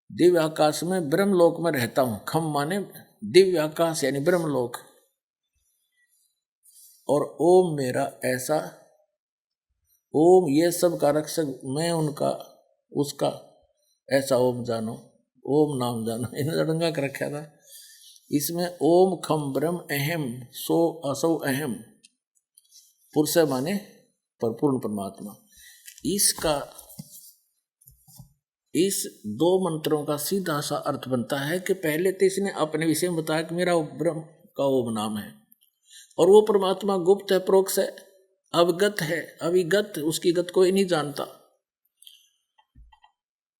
दिव्य आकाश में ब्रह्मलोक में रहता हूँ। खम माने दिव्य आकाश यानी ब्रह्मलोक, और ओम मेरा ऐसा, ओम ये सब का रक्षक मैं, उनका उसका ऐसा ओम जानो, ओम नाम जानो। इन्हें रंगा कर रखा था। इसमें ओम खम ब्रह्म अहम सो असौ अहम, पुरुष माने पूर्ण परमात्मा। इस 2 मंत्रों का सीधा सा अर्थ बनता है कि पहले तो इसने अपने विषय में बताया कि मेरा ब्रह्म का ओम नाम है, और वो परमात्मा गुप्त है, प्रोक्ष है, अवगत है, अविगत, उसकी गत कोई नहीं जानता,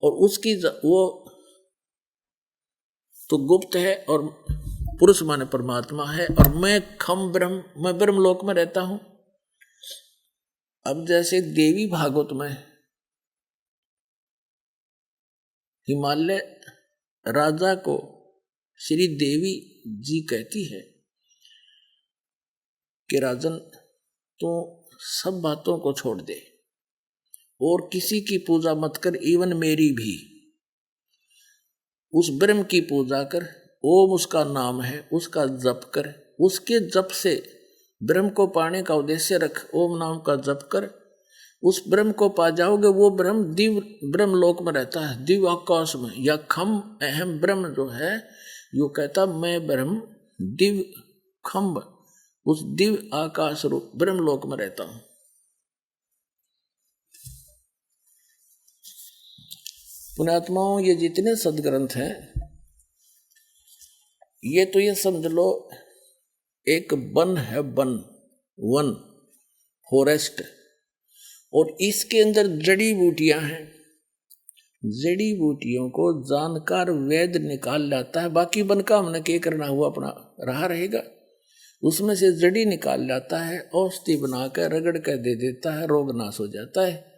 और उसकी वो तो गुप्त है, और पुरुष माने परमात्मा है, और मैं खम ब्रह्म, मैं ब्रह्मलोक में रहता हूं। अब जैसे देवी भागवत में हिमालय राजा को श्री देवी जी कहती है कि राजन, तो सब बातों को छोड़ दे और किसी की पूजा मत कर, इवन मेरी भी। उस ब्रह्म की पूजा कर, ओम उसका नाम है, उसका जप कर, उसके जप से ब्रह्म को पाने का उद्देश्य रख, ओम नाम का जप कर, उस ब्रह्म को पा जाओगे। वो ब्रह्म दिव्य ब्रह्म लोक में रहता है, दिव्य आकाश में। या खम अहम ब्रह्म जो है, यो कहता मैं ब्रह्म दिव्य खम्ब, उस दिव्य आकाश रूप ब्रह्म लोक में रहता हूं। पुण्यात्माओं, ये जितने सदग्रंथ हैं, ये तो ये समझ लो एक वन है, वन फॉरेस्ट, और इसके अंदर जड़ी बूटियां हैं। जड़ी बूटियों को जानकार वैद्य निकाल लाता है, बाकी वन का हमने क्या करना हुआ, अपना रहा रहेगा। उसमें से जड़ी निकाल लाता है, औषधि बनाकर रगड़ कर दे देता है, रोग नाश हो जाता है।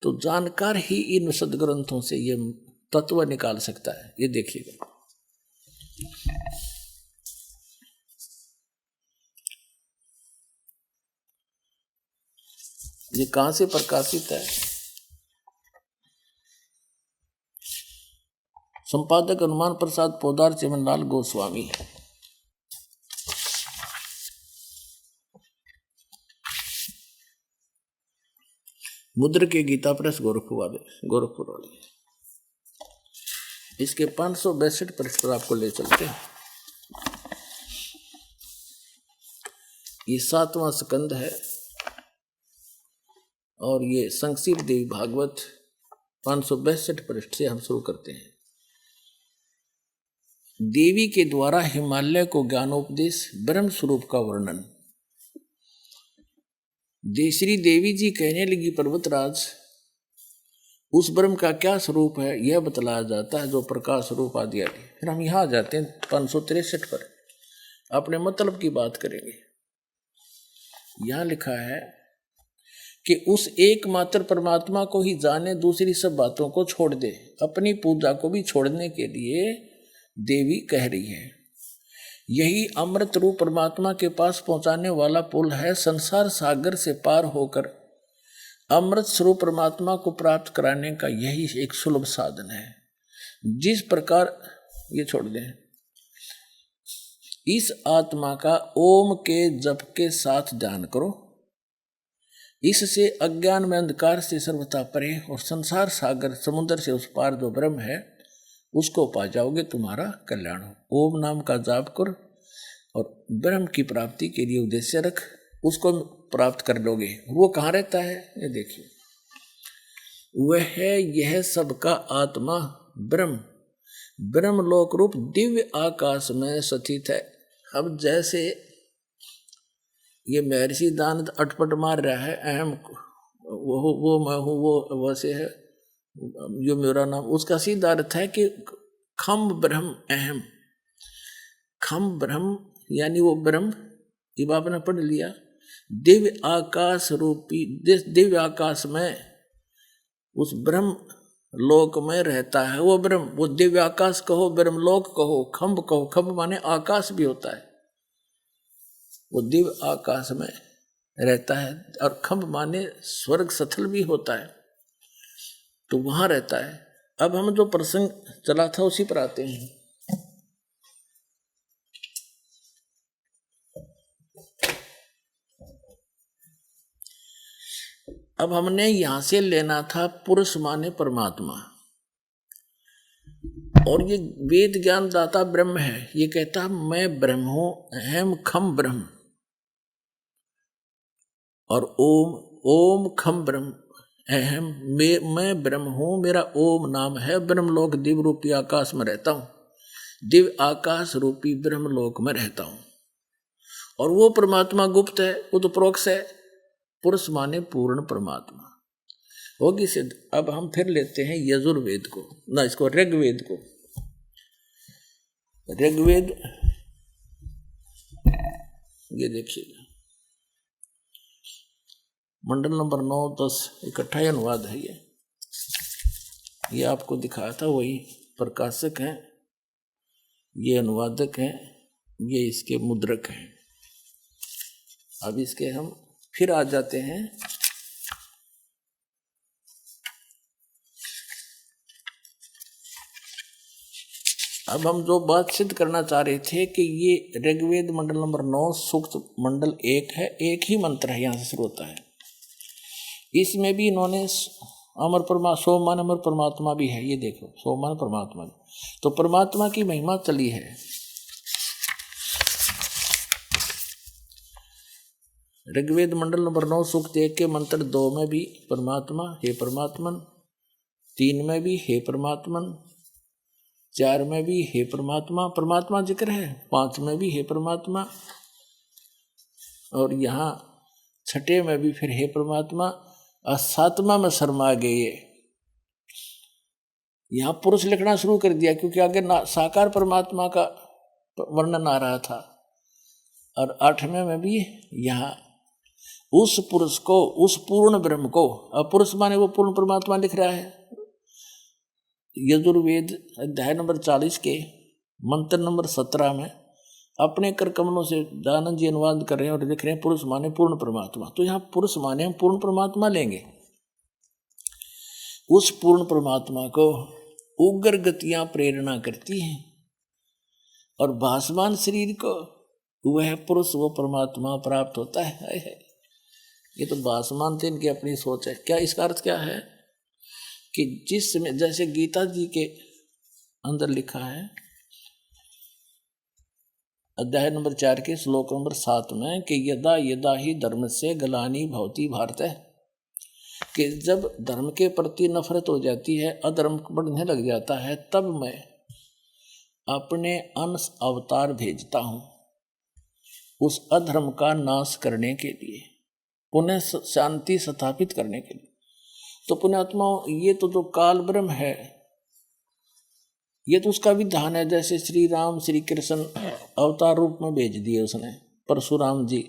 तो जानकार ही इन सदग्रंथों से ये तत्व निकाल सकता है। ये देखिएगा, ये कहां से प्रकाशित है? संपादक हनुमान प्रसाद पोदार, चिमनलाल गोस्वामी। मुद्र के गीता प्रेस, गोरखपुर वाले। इसके 562 पृष्ठ पर आपको ले चलते हैं। ये 7वां स्कंद है और ये संक्षिप्त देवी भागवत 562 पृष्ठ से हम शुरू करते हैं। देवी के द्वारा हिमालय को ज्ञानोपदेश, ब्रह्म स्वरूप का वर्णन। श्री देवी जी कहने लगी, पर्वतराज, उस ब्रह्म का क्या स्वरूप है यह बतलाया जाता है, जो प्रकाश स्वरूप आदि आदि। फिर हम यहाँ आ जाते हैं 563 पर, अपने मतलब की बात करेंगे। यहाँ लिखा है कि उस एकमात्र परमात्मा को ही जाने, दूसरी सब बातों को छोड़ दे। अपनी पूजा को भी छोड़ने के लिए देवी कह रही है। यही अमृत रूप परमात्मा के पास पहुंचाने वाला पुल है। संसार सागर से पार होकर अमृत स्वरूप परमात्मा को प्राप्त कराने का यही एक सुलभ साधन है। जिस प्रकार, ये छोड़ दें, इस आत्मा का ओम के जप के साथ ध्यान करो। इससे अज्ञान में अंधकार से सर्वथा परे और संसार सागर समुद्र से उस पार जो ब्रह्म है उसको पा जाओगे, तुम्हारा कल्याण हो। ओम नाम का जाप कर और ब्रह्म की प्राप्ति के लिए उद्देश्य रख, उसको प्राप्त कर लोगे। वो कहाँ रहता है? ये देखिए, वह है यह सबका आत्मा ब्रह्म, ब्रह्म लोक रूप दिव्य आकाश में स्थित है। अब जैसे ये महर्षि दानव अटपट मार रहा है, अहम वो मैं हूँ, वो वैसे है, जो मेरा नाम, उसका सीधा अर्थ है कि खम ब्रह्म अहम। खम ब्रह्म यानी वो ब्रह्म, ये आपने पढ़ लिया। दिव्य आकाश रूपी, दिव्य आकाश में उस ब्रह्म लोक में रहता है वो ब्रह्म। वो दिव्य आकाश कहो, ब्रह्म लोक कहो, खम्भ कहो, खम्भ माने आकाश भी होता है। वो दिव्य आकाश में रहता है, और खम्भ माने स्वर्ग सथल भी होता है, तो वहां रहता है। अब हम जो प्रसंग चला था उसी पर आते हैं। अब हमने यहां से लेना था पुरुष माने परमात्मा, और ये वेद ज्ञान दाता ब्रह्म है। ये कहता मैं ब्रह्म हूं, अहम खम ब्रह्म, और ओम ओम खम ब्रह्म अहम, मैं ब्रह्म हूं, मेरा ओम नाम है। ब्रह्मलोक दिव्य रूपी आकाश में रहता हूं, दिव्य आकाश रूपी ब्रह्मलोक में रहता हूं। और वो परमात्मा गुप्त है, वो तो प्रोक्ष है। पुरुष माने पूर्ण परमात्मा होगी सिद्ध। अब हम फिर लेते हैं यजुर्वेद को, ना इसको ऋग्वेद को। ऋग्वेद, ये देखिएगा, मंडल नंबर 9, 10 इकट्ठा ही अनुवाद है। ये आपको दिखाया था, वही प्रकाशक हैं, ये अनुवादक हैं, ये इसके मुद्रक हैं। अब इसके हम फिर आ जाते हैं अब हम जो बात सिद्ध करना चाह रहे थे कि ये ऋग्वेद मंडल नंबर 9 सूक्त मंडल 1 है, एक ही मंत्र है, यहाँ से शुरू होता है। इसमें भी इन्होंने अमर सोमान अमर परमात्मा भी है, ये देखो सोमान परमात्मा, तो परमात्मा की महिमा चली है। ऋग्वेद मंडल नंबर 9 सूक्त 1 के मंत्र 2 में भी परमात्मा, हे परमात्मन, 3 में भी हे परमात्मन, 4 में भी हे परमात्मा, परमात्मा जिक्र है, 5 में भी हे परमात्मा, और यहाँ 6ठे में भी फिर हे परमात्मा, और 7वां में शर्मा गए। यहाँ पुरुष लिखना शुरू कर दिया क्योंकि आगे साकार परमात्मा का वर्णन आ रहा था। और 8वें में भी यहाँ उस पुरुष को, उस पूर्ण ब्रह्म को, अब पुरुष माने वो पूर्ण परमात्मा लिख रहा है। यजुर्वेद अध्याय नंबर 40 के मंत्र नंबर 17 में अपने कर कमलों से दयानंद जी अनुवाद कर रहे हैं और लिख रहे हैं पुरुष माने पूर्ण परमात्मा। तो यहाँ पुरुष माने हम पूर्ण परमात्मा लेंगे। उस पूर्ण परमात्मा को उग्र गतियां प्रेरणा करती हैं और भासमान शरीर को वह पुरुष वो परमात्मा प्राप्त होता है। ये तो भासमान थे, इनकी अपनी सोच है। क्या इसका अर्थ क्या है कि जिस समय जैसे गीता जी के अंदर लिखा है अध्याय नंबर 4 के श्लोक नंबर 7 में कि यदा यदा ही धर्म से गलानी भवती भारत, कि जब धर्म के प्रति नफरत हो जाती है, अधर्म बढ़ने लग जाता है, तब मैं अपने अंश अवतार भेजता हूं उस अधर्म का नाश करने के लिए, पुनः शांति स्थापित करने के लिए। तो पुण्यात्माओं, ये तो जो काल ब्रह्म है, ये तो उसका विधान है। जैसे श्री राम श्री कृष्ण अवतार रूप में भेज दिए उसने, परशुराम जी,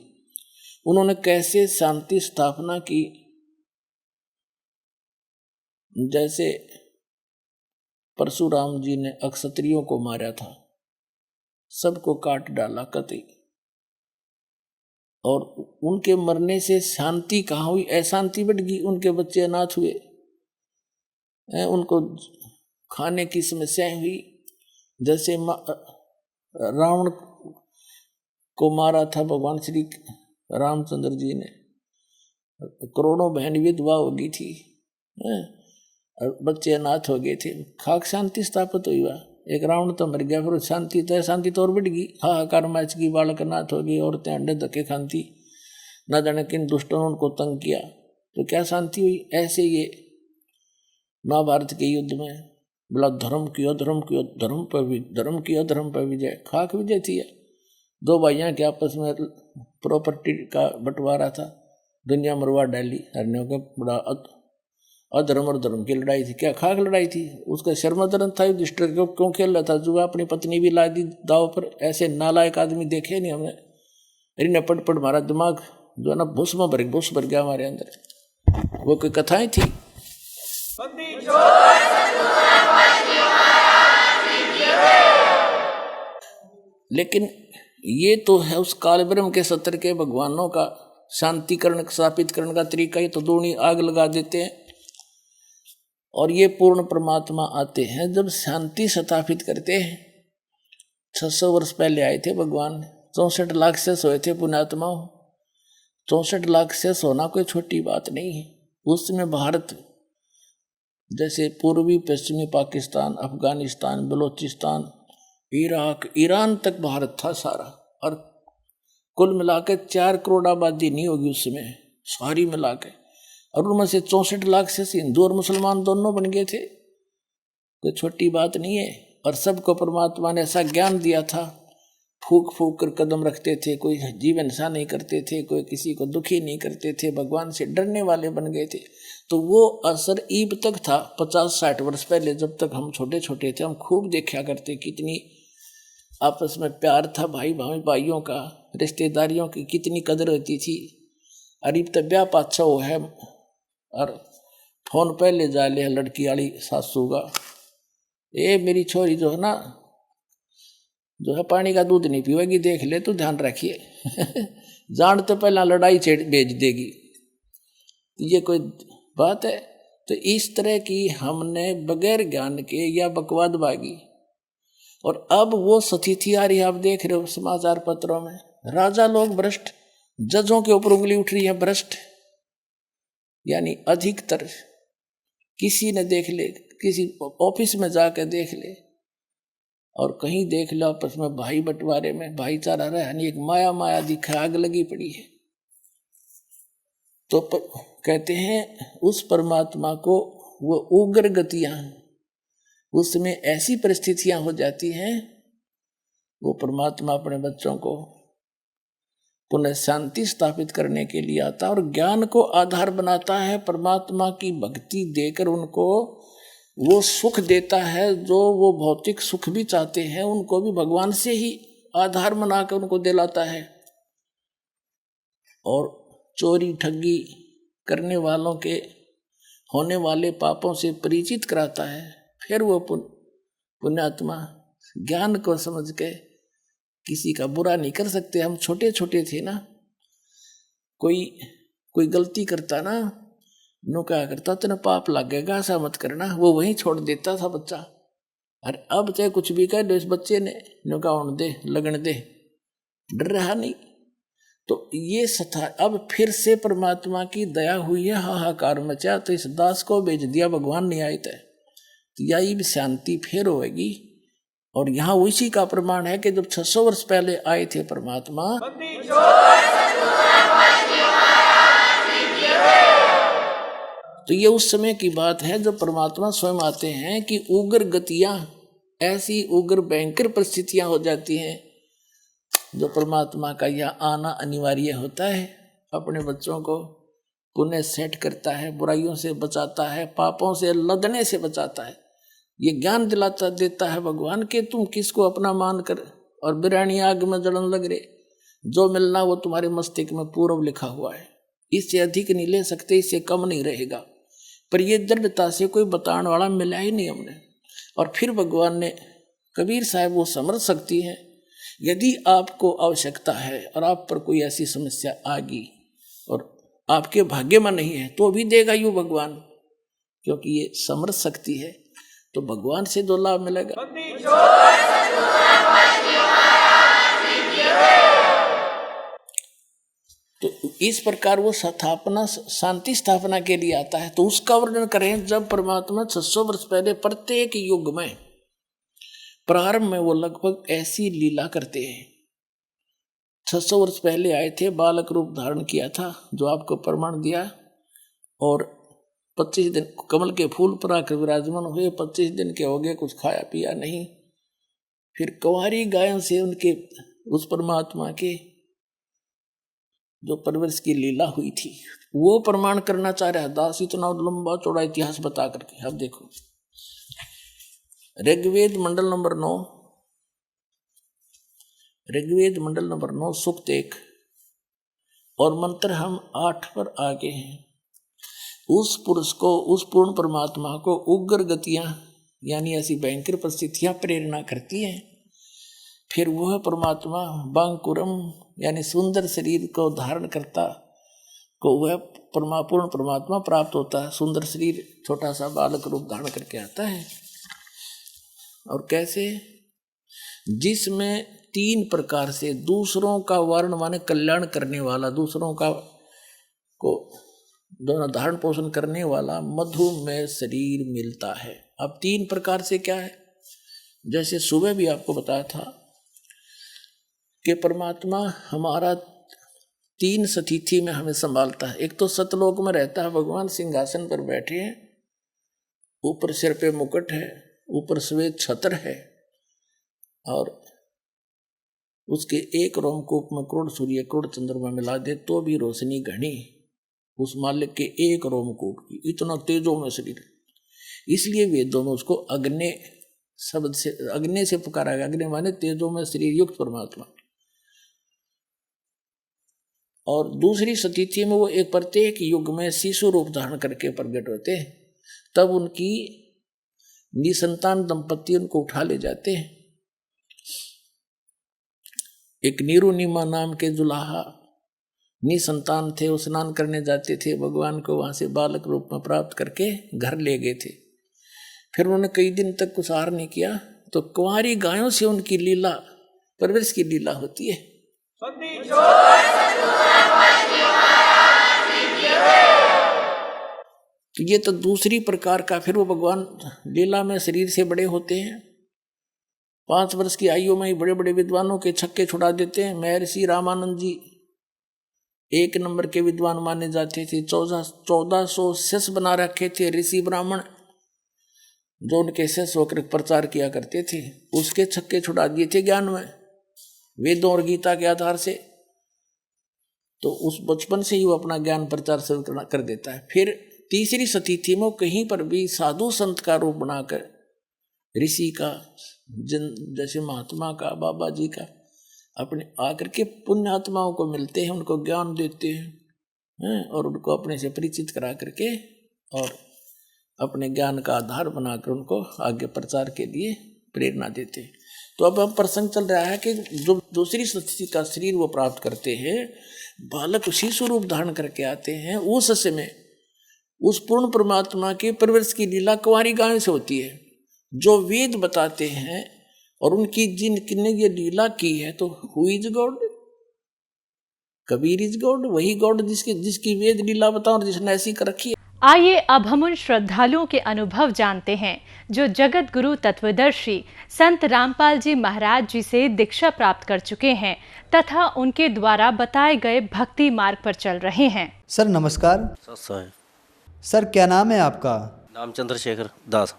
उन्होंने कैसे शांति स्थापना की। जैसे परशुराम जी ने अक्षत्रियों को मारा था, सबको काट डाला कतई, और उनके मरने से शांति कहाँ हुई, अशांति बढ़ गई। उनके बच्चे अनाथ हुए, उनको खाने की समस्याएं हुई। जैसे रावण को मारा था भगवान श्री रामचंद्र जी ने, करोड़ों बहन विधवा हो गई थी, बच्चे अनाथ हो गए थे, खाक शांति स्थापित हुई। एक रावण तो मर गया, फिर शांति तो शांति तो और बढ़ गई, हाहाकार मच गई, बालक अनाथ हो गए, औरतें अंडे धक्के खाती, न जाने किन दुष्टों ने उनको तंग किया, तो क्या शांति हुई। ऐसे ये महाभारत के युद्ध में बोला धर्म की अधर्म की, धर्म पर भी धर्म की अधर्म पर विजय, खाक विजय थी। दो भाइयों के आपस में प्रॉपर्टी का बंटवारा था, दुनिया मरवा डाली, हरने का बड़ा अधर्म और धर्म की लड़ाई थी। क्या खाक लड़ाई थी। उसका शर्मदरन था युधिष्ठिर, क्यों खेल रहा था जुआ, अपनी पत्नी भी ला दी दाव पर। ऐसे नालायक आदमी देखे नहीं हमने। अरे पट पट मारा दिमाग जो है ना भूस भर गया हमारे अंदर। वो कोई कथाएं थी। लेकिन ये तो है उस काल ब्रह्म के सत्र के भगवानों का शांतिकरण स्थापित करने का तरीका। ये तो दूनी आग लगा देते हैं। और ये पूर्ण परमात्मा आते हैं जब शांति स्थापित करते हैं। 600 वर्ष पहले आए थे भगवान, 64 लाख से सोए थे पुण्यात्माओं। 64 लाख से सोना कोई छोटी बात नहीं है। उस समय भारत जैसे पूर्वी पश्चिमी पाकिस्तान, अफगानिस्तान, बलोचिस्तान, इराक, ईरान तक भारत था सारा। और कुल मिलाकर 4 करोड़ आबादी नहीं होगी उस समय सारी मिलाकर। और उनमें से 64 लाख से हिंदू और मुसलमान दोनों बन गए थे। कोई छोटी बात नहीं है। और सबको परमात्मा ने ऐसा ज्ञान दिया था, फूक फूक कर कदम रखते थे, कोई जीवन ऐसा नहीं करते थे, कोई किसी को दुखी नहीं करते थे, भगवान से डरने वाले बन गए थे। तो वो असर ईब तक था 50-60 वर्ष पहले, जब तक हम छोटे छोटे थे। हम खूब देखा करते, कितनी आपस में प्यार था, भाइयों का, रिश्तेदारियों की कितनी कदर होती थी। अरीब तो ब्याह पाछा वो है, और फोन पे ले जा ले लड़की वाली सासू का, ये मेरी छोरी जो है ना, जो है पानी का दूध नहीं पीवेगी, देख ले तो ध्यान रखिए। जान तो पहला लड़ाई भेज देगी। ये कोई बात है। तो इस तरह की हमने बगैर ज्ञान के या बकवाद बागी। और अब वो स्थिति आ रही है, आप देख रहे हो समाचार पत्रों में, राजा लोग भ्रष्ट, जजों के ऊपर उंगली उठ रही है भ्रष्ट। यानी अधिकतर किसी ने देख ले, किसी ऑफिस में जाकर देख ले, और कहीं देख लो आपस में भाई बंटवारे में भाईचारा रहा, यानी एक माया दिखा, आग लगी पड़ी है। तो कहते हैं उस परमात्मा को वो उग्र गतियां, उसमें ऐसी परिस्थितियां हो जाती हैं, वो परमात्मा अपने बच्चों को पुनः शांति स्थापित करने के लिए आता है और ज्ञान को आधार बनाता है। परमात्मा की भक्ति देकर उनको वो सुख देता है जो वो भौतिक सुख भी चाहते हैं, उनको भी भगवान से ही आधार बनाकर उनको दिलाता है। और चोरी ठगी करने वालों के होने वाले पापों से परिचित कराता है। फिर वो पुण्यात्मा ज्ञान को समझ के किसी का बुरा नहीं कर सकते। हम छोटे छोटे थे ना, कोई गलती करता ना, नो क्या करता, तेना पाप लगेगा, ऐसा मत करना, वो वहीं छोड़ देता था बच्चा। और अब चाहे कुछ भी कह दो इस बच्चे ने, नो का होने दे, लगन दे, डर रहा नहीं। तो ये अब फिर से परमात्मा की दया हुई है, हाहाकार मचा, तो इस दास को भेज दिया, भगवान नहीं आए थे, तो यही भी शांति फिर होगी। और यहाँ उसी का प्रमाण है कि जब 600 वर्ष पहले आए थे परमात्मा, तो ये उस समय की बात है जब परमात्मा स्वयं आते हैं कि उग्र गतियां, ऐसी उग्र भयंकर परिस्थितियां हो जाती हैं, जो परमात्मा का यह आना अनिवार्य होता है। अपने बच्चों को पुण्य सेट करता है, बुराइयों से बचाता है, पापों से लदने से बचाता है। ये ज्ञान दिलाता देता है भगवान के तुम किसको अपना मान कर और बिरानी आग में जलन लग रहे, जो मिलना वो तुम्हारे मस्तिष्क में पूर्व लिखा हुआ है, इससे अधिक नहीं ले सकते, इससे कम नहीं रहेगा। पर ये दृढ़ता से कोई बताने वाला मिला ही नहीं हमने। और फिर भगवान ने, कबीर साहब वो समझ सकती है, यदि आपको आवश्यकता है और आप पर कोई ऐसी समस्या आ गई और आपके भाग्य में नहीं है, तो भी देगा यूँ भगवान, क्योंकि ये समझ सकती है। तो भगवान से जो लाभ मिलेगा, तो इस प्रकार वो स्थापना, शांति स्थापना के लिए आता है। तो उसका वर्णन करें, जब परमात्मा 600 वर्ष पहले प्रत्येक युग में प्रारंभ में वो लगभग ऐसी लीला करते हैं। 600 वर्ष पहले आए थे, बालक रूप धारण किया था, जो आपको प्रमाण दिया, और 25 दिन कमल के फूल पर आकर विराजमान हुए। 25 दिन के हो गए, कुछ खाया पिया नहीं। फिर कुंवारी गायों से उनके उस परमात्मा के जो परवरिश की लीला हुई थी, वो प्रमाण करना चाह रहा है दास, इतना लंबा चौड़ा इतिहास बता करके। अब देखो ऋग्वेद मंडल नंबर 9, ऋग्वेद मंडल नंबर 9 सूक्त 1 और मंत्र हम 8 पर आगे हैं। उस पुरुष को, उस पूर्ण परमात्मा को उग्र गतियां यानी ऐसी भयंकर परिस्थितियां प्रेरणा करती हैं। फिर वह परमात्मा बांकुरम यानी सुंदर शरीर को धारण करता को वह पूर्ण परमात्मा प्राप्त होता है। सुंदर शरीर, छोटा सा बालक रूप धारण करके आता है। और कैसे? जिसमें 3 प्रकार से दूसरों का वर्ण माने कल्याण करने वाला, दूसरों का को दोनों धारण पोषण करने वाला मधुमेह शरीर मिलता है। अब 3 प्रकार से क्या है? जैसे सुबह भी आपको बताया था कि परमात्मा हमारा 3 स्थिति में हमें संभालता है। एक तो सतलोक में रहता है, भगवान सिंहासन पर बैठे हैं, ऊपर सिर पे मुकुट है, ऊपर श्वेत छत्र है, और उसके एक रोमकूप में करोड़ सूर्य करोड़ चंद्रमा मिला दे तो भी रोशनी घनी उस मालिक के एक रोमकूप की। इतना तेजों में शरीर, इसलिए वेदों में उसको अग्नि शब्द से, अग्नि से पुकारा गया। अग्नि माने तेजों में शरीर युक्त परमात्मा। और दूसरी स्थिति में वो एक प्रत्येक युग में शिशु रूप धारण करके प्रकट होते हैं। तब उनकी निसंतान दंपति उनको उठा ले जाते हैं। एक नीरुनिमा नाम के जुलाहा निसंतान थे, वो स्नान करने जाते थे, भगवान को वहां से बालक रूप में प्राप्त करके घर ले गए थे। फिर उन्होंने कई दिन तक कुछ आहार नहीं किया, तो कुंवारी गायों से उनकी लीला, परवरिश की लीला होती है। तो ये तो दूसरी प्रकार का। फिर वो भगवान लीला में शरीर से बड़े होते हैं। 5 वर्ष की आयु में ही बड़े बड़े विद्वानों के छक्के छुड़ा देते हैं। महर्षि रामानंद जी 1 नंबर के विद्वान माने जाते थे। 1400 शिष्य बना रखे थे ऋषि ब्राह्मण। जो उनके शिष्य होकर प्रचार किया करते थे, उसके छक्के छुड़ा दिए थे ज्ञान में, वेदों और गीता के आधार से। तो उस बचपन से ही वो अपना ज्ञान प्रचार शुरू कर देता है। फिर तीसरी स्थिति में कहीं पर भी साधु संत का रूप बनाकर ऋषि का, जैसे महात्मा का, बाबा जी का, अपने आकर के पुण्यात्माओं को मिलते हैं, उनको ज्ञान देते हैं और उनको अपने से परिचित करा करके और अपने ज्ञान का आधार बनाकर उनको आगे प्रचार के लिए प्रेरणा देते हैं। तो अब हम प्रसंग चल रहा है कि जो दूसरी स्थिति का शरीर वो प्राप्त करते हैं, बालक उसी स्वरूप धारण करके आते हैं। उस समय उस पूर्ण परमात्मा के प्रवेश की लीला कुंवारी गाय से होती है, जो वेद बताते हैं और उनकी जिनने ये लीला की है। तो who is God? Kabir is God, वही गॉड जिसकी वेद लीला बताओ और जिसने ऐसी कर रखी है। आइए अब हम उन श्रद्धालुओं के अनुभव जानते हैं जो जगत गुरु तत्वदर्शी संत रामपाल जी महाराज जी से दीक्षा प्राप्त कर चुके हैं तथा उनके द्वारा बताए गए भक्ति मार्ग पर चल रहे हैं। सर नमस्कार। सर क्या नाम है आपका? नाम चंद्रशेखर दास।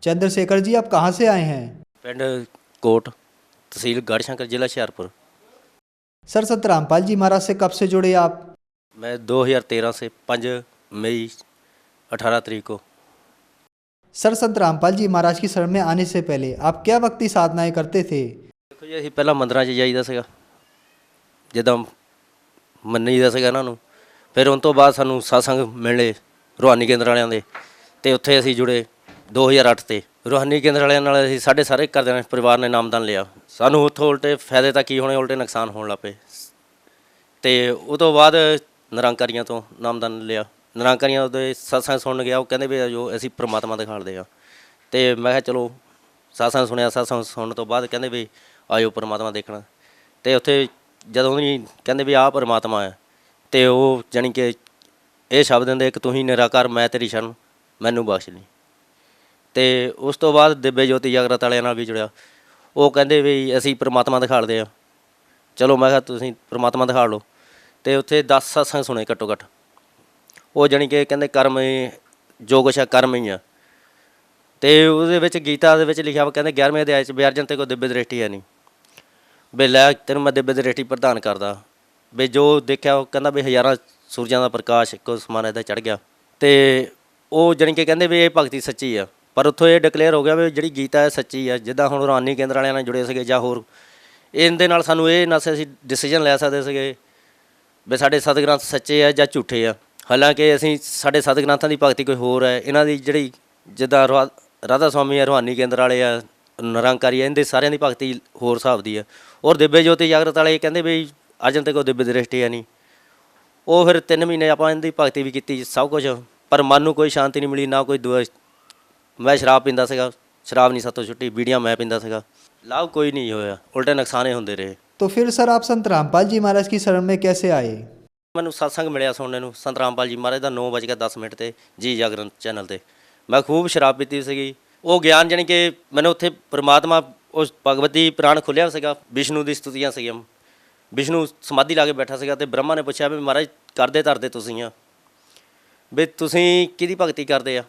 चंद्रशेखर जी, आप कहाँ से आए हैं? पिंड कोट, तहसील गढ़शंकर, जिला हुशियारपुर। सर संत रामपाल जी महाराज से कब से जुड़े आप? मैं 2013 से 5 मई 18 तारीख को। सर संत रामपाल जी महाराज की शरण में आने से पहले आप क्या भक्ति साधनाएं करते थे? देखो जी, ਅਸੀਂ ਪਹਿਲਾਂ ਮੰਦਰਾਂ 'ਚ ਜਾਈਦਾ ਸੀਗਾ, ਜਿੱਦਾਂ ਮੰਨੀਦਾ ਸੀਗਾ ਇਹਨਾਂ ਨੂੰ। ਫਿਰ ਉਸ ਤੋਂ ਬਾਅਦ ਸਾਨੂੰ ਸਤਸੰਗ ਮਿਲੇ ਰੂਹਾਨੀ ਕੇਂਦਰ ਵਾਲਿਆਂ ਦੇ, ਅਤੇ ਉੱਥੇ ਅਸੀਂ ਜੁੜੇ 2008 ਤੇ। ਰੂਹਾਨੀ ਕੇਂਦਰ ਵਾਲਿਆਂ ਨਾਲ ਅਸੀਂ ਸਾਡੇ ਸਾਰੇ ਘਰਦਿਆਂ ਨੇ, ਪਰਿਵਾਰ ਨੇ ਨਾਮਦਾਨ ਲਿਆ। ਸਾਨੂੰ ਉੱਥੋਂ ਉਲਟੇ ਫਾਇਦੇ ਤਾਂ ਕੀ ਹੋਣੇ, ਉਲਟੇ ਨੁਕਸਾਨ ਹੋਣ ਲੱਗ ਪਏ। ਅਤੇ ਉਹ ਤੋਂ ਬਾਅਦ ਨਿਰੰਕਾਰੀਆਂ ਤੋਂ ਨਾਮਦਾਨ ਲਿਆ। ਨਿਰੰਕਾਰੀਆਂ ਦੇ ਸਤਸੰਗ ਸੁਣਨ ਗਿਆ, ਉਹ ਕਹਿੰਦੇ ਵੀ ਜੋ ਅਸੀਂ ਪ੍ਰਮਾਤਮਾ ਦਿਖਾਲਦੇ ਹਾਂ। ਅਤੇ ਮੈਂ ਕਿਹਾ ਚਲੋ ਸਤਸੰਗ ਸੁਣਿਆ। ਸਤਸੰਗ ਸੁਣਨ ਤੋਂ ਬਾਅਦ ਕਹਿੰਦੇ ਵੀ ਆਇਓ ਪ੍ਰਮਾਤਮਾ ਦੇਖਣਾ। ਅਤੇ ਉੱਥੇ ਜਦੋਂ ਵੀ ਕਹਿੰਦੇ ਵੀ ਆਹ ਪ੍ਰਮਾਤਮਾ ਹੈ, ਅਤੇ ਉਹ ਜਾਣੀ ਕਿ ਇਹ ਸ਼ਬਦ ਦਿੰਦੇ ਕਿ ਤੂੰ ਹੀ ਨਿਰਾਕਾਰ, ਮੈਂ ਤੇਰੀ ਸ਼ਰਨ, ਮੈਨੂੰ ਬਖਸ਼ ਲਈ। ਅਤੇ ਉਸ ਤੋਂ ਬਾਅਦ ਦਿव्य ਜੋਤੀ ਜਾਗਰਤ ਵਾਲਿਆਂ ਨਾਲ ਵੀ ਜੁੜਿਆ। ਉਹ ਕਹਿੰਦੇ ਵੀ ਅਸੀਂ ਪ੍ਰਮਾਤਮਾ ਦਿਖਾਲਦੇ ਹਾਂ। ਚਲੋ ਮੈਂ ਕਿਹਾ ਤੁਸੀਂ ਪ੍ਰਮਾਤਮਾ ਦਿਖਾ ਲਓ। ਅਤੇ ਉੱਥੇ 10 ਸਤਸੰਗ ਸੁਣੇ ਘੱਟੋ ਘੱਟ। ਉਹ ਜਾਣੀ ਕਿ ਕਹਿੰਦੇ ਕਰਮ ਜੋ ਕੁਛ ਹੈ ਕਰਮ ਹੀ ਆ। ਅਤੇ ਉਹਦੇ ਵਿੱਚ ਗੀਤਾ ਦੇ ਵਿੱਚ ਲਿਖਿਆ ਵਾ, ਕਹਿੰਦੇ 11ਵੇਂ ਅਧਿਆਇ 'ਚ ਵੀ ਅਰਜਨ ਤੇ ਕੋਈ ਦਿव्य ਦ੍ਰਿਸ਼ਟੀ ਹੈ ਨਹੀਂ, ਵੀ ਲੈ ਤੈਨੂੰ ਮੈਂ ਦਿव्य ਦ੍ਰਿਸ਼ਟੀ ਪ੍ਰਦਾਨ ਕਰਦਾ। ਵੀ ਜੋ ਦੇਖਿਆ ਉਹ ਕਹਿੰਦਾ ਵੀ ਹਜ਼ਾਰਾਂ ਸੂਰਜਾਂ ਦਾ ਪ੍ਰਕਾਸ਼ ਇੱਕੋ ਸਮਾਨ ਇੱਦਾਂ ਚੜ੍ਹ ਗਿਆ। ਅਤੇ ਉਹ ਜਾਣੀ ਕਿ ਕਹਿੰਦੇ ਵੀ ਇਹ ਭਗਤੀ ਸੱਚੀ ਆ। ਪਰ ਉੱਥੋਂ ਇਹ ਡਿਕਲੇਅਰ ਹੋ ਗਿਆ ਵੀ ਜਿਹੜੀ ਗੀਤਾ ਹੈ ਸੱਚੀ ਆ। ਜਿੱਦਾਂ ਹੁਣ ਰੂਹਾਨੀ ਕੇਂਦਰ ਵਾਲਿਆਂ ਨਾਲ ਜੁੜੇ ਸੀਗੇ ਜਾਂ ਹੋਰ, ਇਹਦੇ ਨਾਲ ਸਾਨੂੰ ਇਹ ਨਾ ਅਸੀਂ ਡਿਸੀਜਨ ਲੈ ਸਕਦੇ ਸੀਗੇ ਵੀ ਸਾਡੇ ਸਤਿਗ੍ਰੰਥ ਸੱਚੇ ਆ ਜਾਂ ਝੂਠੇ ਆ। ਹਾਲਾਂਕਿ ਅਸੀਂ ਸਾਡੇ ਸਤਿਗ੍ਰੰਥਾਂ ਦੀ ਭਗਤੀ ਕੋਈ ਹੋਰ ਹੈ, ਇਹਨਾਂ ਦੀ ਜਿਹੜੀ ਜਿੱਦਾਂ ਰਾਧਾ ਸਵਾਮੀ ਆ, ਰੂਹਾਨੀ ਕੇਂਦਰ ਵਾਲੇ ਆ, ਨਿਰੰਕਾਰੀ ਆ, ਇਹਦੇ ਸਾਰਿਆਂ ਦੀ ਭਗਤੀ ਹੋਰ ਹਿਸਾਬ ਦੀ ਆ। ਔਰ ਦਿव्य ਜੋਤੀ ਜਾਗਰਤ ਵਾਲੇ ਕਹਿੰਦੇ ਵੀ ਅਰਜਨ ਤੇ ਕੋਈ ਦਿव्य ਦ੍ਰਿਸ਼ਟੀ ਹੈ ਨਹੀਂ। ਉਹ ਫਿਰ 3 ਮਹੀਨੇ ਆਪਾਂ ਇਹਦੀ ਭਗਤੀ ਵੀ ਕੀਤੀ, ਸਭ ਕੁਛ, ਪਰ ਮਨ ਨੂੰ ਕੋਈ ਸ਼ਾਂਤੀ ਨਹੀਂ ਮਿਲੀ, ਨਾ ਕੋਈ ਦੁਆ। ਮੈਂ ਸ਼ਰਾਬ ਪੀਂਦਾ ਸੀਗਾ, ਸ਼ਰਾਬ ਨਹੀਂ ਸਾਤੋਂ ਛੁੱਟੀ। ਬੀੜੀਆਂ ਮੈਂ ਪੀਂਦਾ ਸੀਗਾ, ਲਾਭ ਕੋਈ नहीं ਹੋਇਆ, ਉਲਟੇ ਨੁਕਸਾਨੇ ਹੁੰਦੇ ਰਹੇ। तो फिर सर आप संत रामपाल जी महाराज की शरण में कैसे आए? ਮੈਨੂੰ ਸਤਸੰਗ ਮਿਲਿਆ ਸੁਣਨ ਨੂੰ ਸੰਤ ਰਾਮਪਾਲ ਜੀ ਮਹਾਰਾਜ ਦਾ 9:10 'ਤੇ ਜੀ ਜਾਗਰਣ ਚੈਨਲ 'ਤੇ। ਮੈਂ ਖੂਬ ਸ਼ਰਾਬ ਪੀਤੀ ਸੀਗੀ। ਉਹ ਗਿਆਨ ਜਾਣੀ ਕਿ ਮੈਨੂੰ ਉੱਥੇ ਪਰਮਾਤਮਾ ਉਸ ਭਗਵਤੀ ਪੁਰਾਣ ਖੁੱਲ੍ਹਿਆ ਸੀਗਾ, ਵਿਸ਼ਨੂੰ ਦੀ ਸਤੁਤੀਆਂ ਸੀਗੀਆਂ। ਵਿਸ਼ਨੂੰ ਸਮਾਧੀ ਲਾ ਕੇ ਬੈਠਾ ਸੀਗਾ ਅਤੇ ਬ੍ਰਹਮਾ ਨੇ ਪੁੱਛਿਆ ਵੀ ਮਹਾਰਾਜ ਕਰਦੇ ਧਰਦੇ ਤੁਸੀਂ ਆ, ਵੀ ਤੁਸੀਂ ਕਿਹਦੀ ਭਗਤੀ ਕਰਦੇ ਆ?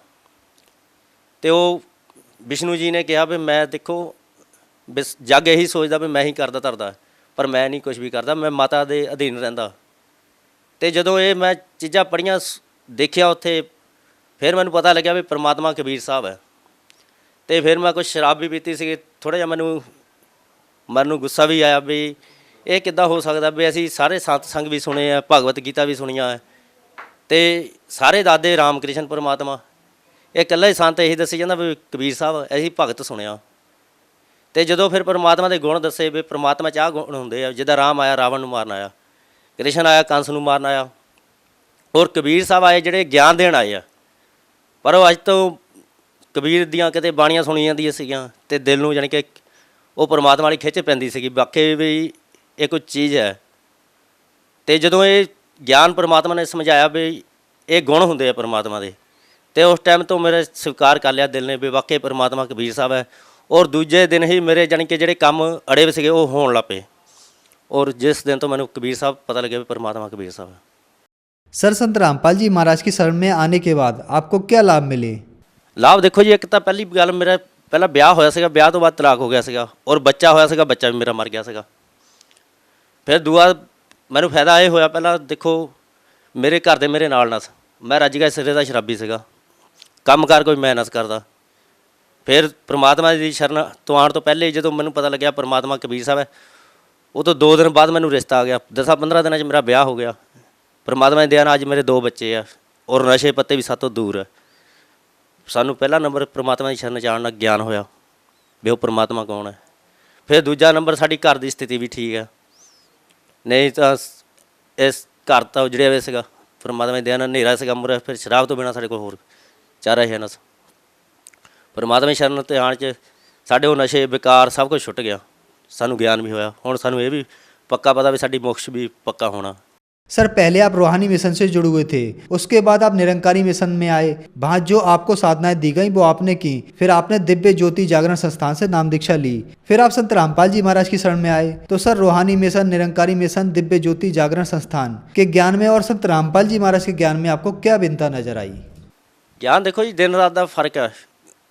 ਅਤੇ ਉਹ ਵਿਸ਼ਨੂੰ ਜੀ ਨੇ ਕਿਹਾ ਵੀ ਮੈਂ ਦੇਖੋ ਵੀ ਜੱਗ ਇਹੀ ਸੋਚਦਾ ਵੀ ਮੈਂ ਹੀ ਕਰਦਾ ਧਰਦਾ, ਪਰ ਮੈਂ ਨਹੀਂ ਕੁਛ ਵੀ ਕਰਦਾ, ਮੈਂ ਮਾਤਾ ਦੇ ਅਧੀਨ ਰਹਿੰਦਾ। ਅਤੇ ਜਦੋਂ ਇਹ ਮੈਂ ਚੀਜ਼ਾਂ ਪੜ੍ਹੀਆਂ, ਦੇਖਿਆ ਉੱਥੇ, ਫਿਰ ਮੈਨੂੰ ਪਤਾ ਲੱਗਿਆ ਵੀ ਪਰਮਾਤਮਾ ਕਬੀਰ ਸਾਹਿਬ ਹੈ। ਅਤੇ ਫਿਰ ਮੈਂ ਕੁਛ ਸ਼ਰਾਬ ਵੀ ਪੀਤੀ ਸੀਗੀ। ਥੋੜ੍ਹਾ ਜਿਹਾ ਮਨ ਨੂੰ ਗੁੱਸਾ ਵੀ ਆਇਆ ਵੀ ਇਹ ਕਿੱਦਾਂ ਹੋ ਸਕਦਾ ਵੀ ਅਸੀਂ ਸਾਰੇ ਸਤਸੰਗ ਵੀ ਸੁਣੇ ਆ, ਭਗਵਤ ਗੀਤਾ ਵੀ ਸੁਣੀਆਂ ਹੈ, ਅਤੇ ਸਾਰੇ ਦਾਦੇ ਰਾਮ ਕ੍ਰਿਸ਼ਨ ਪਰਮਾਤਮਾ, ਇਹ ਇਕੱਲਾ ਹੀ ਸੰਤ ਇਹੀ ਦੱਸੀ ਜਾਂਦਾ ਵੀ ਕਬੀਰ ਸਾਹਿਬ ਅਸੀਂ ਭਗਤ ਸੁਣਿਆ। ਅਤੇ ਜਦੋਂ ਫਿਰ ਪਰਮਾਤਮਾ ਦੇ ਗੁਣ ਦੱਸੇ ਵੀ ਪਰਮਾਤਮਾ 'ਚ ਆਹ ਗੁਣ ਹੁੰਦੇ ਆ, ਜਿੱਦਾਂ ਰਾਮ ਆਇਆ ਰਾਵਣ ਨੂੰ ਮਾਰਨ ਆਇਆ, ਕ੍ਰਿਸ਼ਨ ਆਇਆ ਕੰਸ ਨੂੰ ਮਾਰਨ ਆਇਆ, ਹੋਰ ਕਬੀਰ ਸਾਹਿਬ ਆਏ ਜਿਹੜੇ ਗਿਆਨ ਦੇਣ ਆਏ ਆ। ਪਰ ਉਹ ਅੱਜ ਤੋਂ ਕਬੀਰ ਦੀਆਂ ਕਿਤੇ ਬਾਣੀਆਂ ਸੁਣੀ ਜਾਂਦੀਆਂ ਸੀਗੀਆਂ ਅਤੇ ਦਿਲ ਨੂੰ ਜਾਣੀ ਕਿ ਉਹ ਪਰਮਾਤਮਾ ਵਾਲੀ ਖਿੱਚ ਪੈਂਦੀ ਸੀਗੀ, ਵਾਕਈ ਵੀ ਇਹ ਕੋਈ ਚੀਜ਼ ਹੈ। ਅਤੇ ਜਦੋਂ ਇਹ ਗਿਆਨ ਪਰਮਾਤਮਾ ਨੇ ਸਮਝਾਇਆ ਵੀ ਇਹ ਗੁਣ ਹੁੰਦੇ ਆ ਪਰਮਾਤਮਾ ਦੇ, ਅਤੇ ਉਸ ਟਾਈਮ ਤੋਂ ਮੇਰੇ ਸਵੀਕਾਰ ਕਰ ਲਿਆ ਦਿਲ ਨੇ ਵੀ ਵਾਕਈ ਪਰਮਾਤਮਾ ਕਬੀਰ ਸਾਹਿਬ ਹੈ। ਔਰ ਦੂਜੇ ਦਿਨ ਹੀ ਮੇਰੇ ਜਾਣੀ ਕਿ ਜਿਹੜੇ ਕੰਮ ਅੜੇ ਵੇ ਸੀਗੇ ਉਹ ਹੋਣ ਲੱਗ ਪਏ। और जिस दिन तो मैंने कबीर साहब पता लगे परमात्मा कबीर साहब है। सर संत रामपाल जी महाराज की शरण में आने के बाद आपको क्या लाभ मिले? ਲਾਭ ਦੇਖੋ ਜੀ, ਇੱਕ ਤਾਂ ਪਹਿਲੀ ਗੱਲ, ਮੇਰਾ ਪਹਿਲਾਂ ਵਿਆਹ ਹੋਇਆ ਸੀਗਾ, ਵਿਆਹ ਤੋਂ ਬਾਅਦ ਤਲਾਕ ਹੋ ਗਿਆ ਸੀਗਾ, ਔਰ ਬੱਚਾ ਹੋਇਆ ਸੀਗਾ, ਬੱਚਾ ਵੀ ਮੇਰਾ ਮਰ ਗਿਆ ਸੀਗਾ। ਫਿਰ ਦੂਆ ਮੈਨੂੰ ਫਾਇਦਾ ਇਹ ਹੋਇਆ, ਪਹਿਲਾਂ ਦੇਖੋ ਮੇਰੇ ਘਰ ਦੇ ਮੇਰੇ ਨਾਲ ਨਸ, ਮੈਂ ਰੱਜ ਗਿਆ ਸਿਰੇ ਦਾ ਸ਼ਰਾਬੀ ਸੀਗਾ, ਕੰਮ ਕਾਰ ਕੋਈ ਮੈਂ ਨਸ ਕਰਦਾ। ਫਿਰ ਪ੍ਰਮਾਤਮਾ ਦੀ ਸ਼ਰਨ ਤੋਂ ਆਉਣ ਤੋਂ ਪਹਿਲੇ ਜਦੋਂ ਮੈਨੂੰ ਪਤਾ ਲੱਗਿਆ ਪ੍ਰਮਾਤਮਾ ਕਬੀਰ ਸਾਹਿਬ ਹੈ, ਉਹ ਤੋਂ 2 ਦਿਨ ਬਾਅਦ ਮੈਨੂੰ ਰਿਸ਼ਤਾ ਆ ਗਿਆ। 10-15 ਦਿਨਾਂ 'ਚ ਮੇਰਾ ਵਿਆਹ ਹੋ ਗਿਆ। ਪ੍ਰਮਾਤਮਾ ਦੀ ਦਇਆ ਨਾਲ ਅੱਜ ਮੇਰੇ 2 ਬੱਚੇ ਆ, ਔਰ ਨਸ਼ੇ ਪੱਤੇ ਵੀ ਸਾਡੇ ਤੋਂ ਦੂਰ ਹੈ। ਸਾਨੂੰ ਪਹਿਲਾ ਨੰਬਰ ਪ੍ਰਮਾਤਮਾ ਦੀ ਸ਼ਰਨ 'ਚ ਆਉਣ ਨਾਲ ਗਿਆਨ ਹੋਇਆ ਵੀ ਉਹ ਪ੍ਰਮਾਤਮਾ ਕੌਣ ਹੈ। ਫਿਰ ਦੂਜਾ ਨੰਬਰ ਸਾਡੀ ਘਰ ਦੀ ਸਥਿਤੀ ਵੀ ਠੀਕ ਹੈ, ਨਹੀਂ ਤਾਂ ਇਸ ਘਰ ਤਾਂ ਉਜੜਿਆ ਹੋਇਆ ਸੀਗਾ। ਪ੍ਰਮਾਤਮਾ ਦੀ ਦਇਆ ਨਾਲ ਹਨੇਰਾ ਸੀਗਾ ਮੁਰੇ, ਫਿਰ ਸ਼ਰਾਬ ਤੋਂ ਬਿਨਾਂ ਸਾਡੇ ਕੋਲ ਹੋਰ ਚਾਰਾ ਹੈ ਨਾ। ਪ੍ਰਮਾਤਮਾ ਦੀ ਸ਼ਰਨ ਤੇ ਆਉਣ 'ਚ ਸਾਡੇ ਉਹ ਨਸ਼ੇ ਬੇਕਾਰ ਸਭ ਕੁਝ ਛੁੱਟ ਗਿਆ, ਸਾਨੂੰ ਗਿਆਨ भी होया। ਹੁਣ ਸਾਨੂੰ ਇਹ भी पक्का पता भी साडी मोक्ष भी पक्का होना। सर पहले आप रूहानी मिशन से जुड़े हुए थे, उसके बाद आप निरंकारी मिशन में आए, वहाँ जो आपको साधनाएं दी गई वो आपने की, फिर आपने दिव्य ज्योति जागरण संस्थान से नाम दीक्षा ली, फिर आप संत रामपाल जी महाराज की शरण में आए। तो सर रूहानी मिशन, निरंकारी मिशन, दिव्य ज्योति जागरण संस्थान के ज्ञान में और संत रामपाल जी महाराज के ज्ञान में आपको क्या भिन्नता नजर आई? ज्ञान देखो जी, दिन रात का फर्क है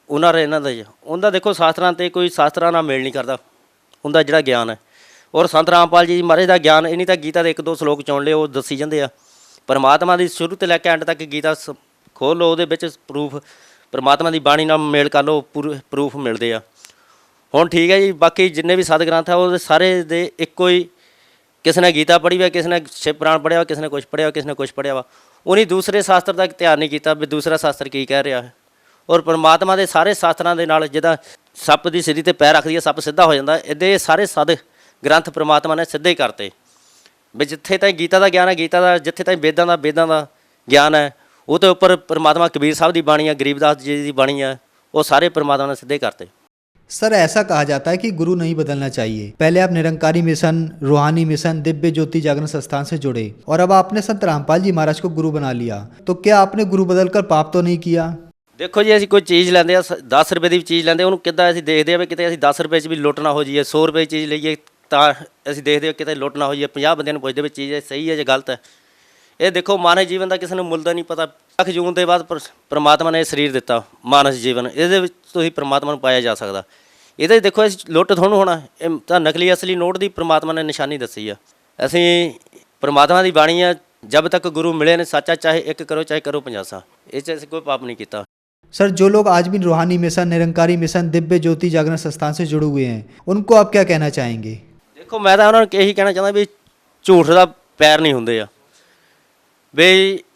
ਉਹਨਾਂ ਦਾ ਇਹਨਾਂ ਦਾ ਜੀ। ਉਹਦਾ ਦੇਖੋ ਸ਼ਾਸਤਰਾਂ 'ਤੇ ਕੋਈ ਸ਼ਾਸਤਰਾਂ ਨਾਲ ਮੇਲ ਨਹੀਂ ਕਰਦਾ ਉਹਦਾ ਜਿਹੜਾ ਗਿਆਨ ਹੈ। ਔਰ ਸੰਤ ਰਾਮਪਾਲ ਜੀ ਮਹਾਰਾਜ ਦਾ ਗਿਆਨ ਇਨੀ ਤਾਂ ਗੀਤਾ ਦੇ 1-2 ਸ਼ਲੋਕ ਚੁਣ ਲਏ, ਉਹ ਦੱਸੀ ਜਾਂਦੇ ਆ। ਪਰਮਾਤਮਾ ਦੀ ਸ਼ੁਰੂ ਤੋਂ ਲੈ ਕੇ ਐਂਡ ਤੱਕ ਗੀਤਾ ਖੋਲ੍ਹ ਲਓ, ਉਹਦੇ ਵਿੱਚ ਪ੍ਰੂਫ ਪਰਮਾਤਮਾ ਦੀ ਬਾਣੀ ਨਾਲ ਮੇਲ ਕਰ ਲਓ, ਪ੍ਰੂਫ ਮਿਲਦੇ ਆ। ਹੁਣ ਠੀਕ ਹੈ ਜੀ, ਬਾਕੀ ਜਿੰਨੇ ਵੀ ਸਤ ਗ੍ਰੰਥ ਆ ਉਹਦੇ ਸਾਰੇ ਦੇ ਇੱਕੋ ਹੀ, ਕਿਸੇ ਨੇ ਗੀਤਾ ਪੜ੍ਹੀ ਵਾ, ਕਿਸੇ ਨੇ ਸ਼ਿਵ ਪੁਰਾਣ ਪੜ੍ਹਿਆ ਵਾ, ਕਿਸੇ ਨੇ ਕੁਛ ਪੜ੍ਹਿਆ ਵਾ, ਕਿਸੇ ਨੇ ਕੁਛ ਪੜ੍ਹਿਆ ਵਾ। ਉਹਨੇ ਦੂਸਰੇ ਸ਼ਾਸਤਰ ਦਾ ਧਿਆਨ ਨਹੀਂ ਕੀਤਾ ਵੀ ਦੂਸਰਾ ਸ਼ਾਸਤਰ ਕੀ ਕਹਿ ਰਿਹਾ ਹੈ। ਔਰ ਪਰਮਾਤਮਾ ਦੇ ਸਾਰੇ ਸ਼ਾਸਤਰਾਂ ਦੇ ਨਾਲ ਜਿੱਦਾਂ ਸੱਪ ਦੀ ਸਿੱਧੀ 'ਤੇ ਪੈਰ ਰੱਖਦੀ ਹੈ ਸੱਪ ਸਿੱਧਾ ਹੋ ਜਾਂਦਾ, ਇੱਦਾਂ ਇਹ ਸਾਰੇ ਸਦ ਗ੍ਰੰਥ ਪਰਮਾਤਮਾ ਨੇ ਸਿੱਧੇ ਕਰਤੇ ਵੀ ਜਿੱਥੇ ਤਾਈਂ ਗੀਤਾ ਦਾ ਗਿਆਨ ਹੈ ਗੀਤਾ ਦਾ, ਜਿੱਥੇ ਤਾਈਂ ਵੇਦਾਂ ਦਾ ਗਿਆਨ ਹੈ, ਉਹ ਤੋਂ ਉੱਪਰ ਪਰਮਾਤਮਾ ਕਬੀਰ ਸਾਹਿਬ ਦੀ ਬਾਣੀ ਹੈ, ਗਰੀਬਦਾਸ ਜੀ ਦੀ ਬਾਣੀ ਹੈ, ਉਹ ਸਾਰੇ परमात्मा ने सीधे करते। सर ऐसा कहा जाता है कि गुरु नहीं बदलना चाहिए। पहले आप निरंकारी मिशन, रूहानी मिशन, दिव्य ज्योति जागरण संस्थान से जुड़े और अब आपने संत रामपाल जी महाराज को गुरु बना लिया, तो क्या आपने गुरु बदलकर पाप तो नहीं किया? देखो जी, ਅਸੀਂ ਕੋਈ ਚੀਜ਼ ਲੈਂਦੇ ਆ 10 ਰੁਪਏ ਦੀ ਚੀਜ਼ ਲੈਂਦੇ, ਉਹਨੂੰ ਕਿੱਦਾਂ ਅਸੀਂ ਦੇਖਦੇ ਆ ਵੀ ਕਿਤੇ ਅਸੀਂ 10 ਰੁਪਏ 'ਚ ਵੀ ਲੁੱਟ ਨਾ ਹੋ ਜਾਈਏ। 100 ਰੁਪਏ ਦੀ ਚੀਜ਼ ਲਈਏ ਤਾਂ ਅਸੀਂ ਦੇਖਦੇ ਆ ਕਿਤੇ ਲੁੱਟ ਨਾ ਹੋ ਜਾਈਏ। 50 ਬੰਦਿਆਂ ਨੂੰ ਪੁੱਛਦੇ ਵੀ ਚੀਜ਼ ਸਹੀ ਹੈ ਜਾਂ ਗਲਤ ਹੈ। ਇਹ ਦੇਖੋ ਮਾਨਵ ਜੀਵਨ ਦਾ ਕਿਸੇ ਨੂੰ ਮੁੱਲ ਦਾ ਨਹੀਂ ਪਤਾ। 1 ਜੂਨ ਦੇ ਬਾਅਦ ਪਰਮਾਤਮਾ ਨੇ ਇਹ ਸਰੀਰ ਦਿੱਤਾ ਮਾਨਵ ਜੀਵਨ, ਇਹਦੇ ਵਿੱਚ ਤੁਸੀਂ ਪਰਮਾਤਮਾ ਨੂੰ ਪਾਇਆ ਜਾ ਸਕਦਾ। ਇਹਦੇ ਦੇਖੋ ਅਸੀਂ ਲੁੱਟ ਤੁਹਾਨੂੰ ਹੋਣਾ, ਇਹ ਤਾਂ ਨਕਲੀ ਅਸਲੀ ਨੋਟ ਦੀ ਪਰਮਾਤਮਾ ਨੇ ਨਿਸ਼ਾਨੀ ਦੱਸੀ ਆ। ਅਸੀਂ ਪਰਮਾਤਮਾ ਦੀ ਬਾਣੀ ਆ, ਜਬ ਤੱਕ ਗੁਰੂ ਮਿਲੇ ਨੇ ਸੱਚਾ ਚਾਹੇ ਇੱਕ ਕਰੋ ਚਾਹੇ ਕਰੋ 50। ਇਹ 'ਚ ਅਸੀਂ ਕੋਈ ਪਾਪ ਨਹੀਂ ਕੀਤਾ। सर जो लोग आज भी रूहानी मिशन, निरंकारी मिशन, दिव्य ज्योति जागरण संस्थान से जुड़े हुए हैं, उनको आप क्या कहना चाहेंगे? देखो मैं तो उन्होंने यही कहना चाहता भी झूठ का पैर नहीं होंगे आ, भी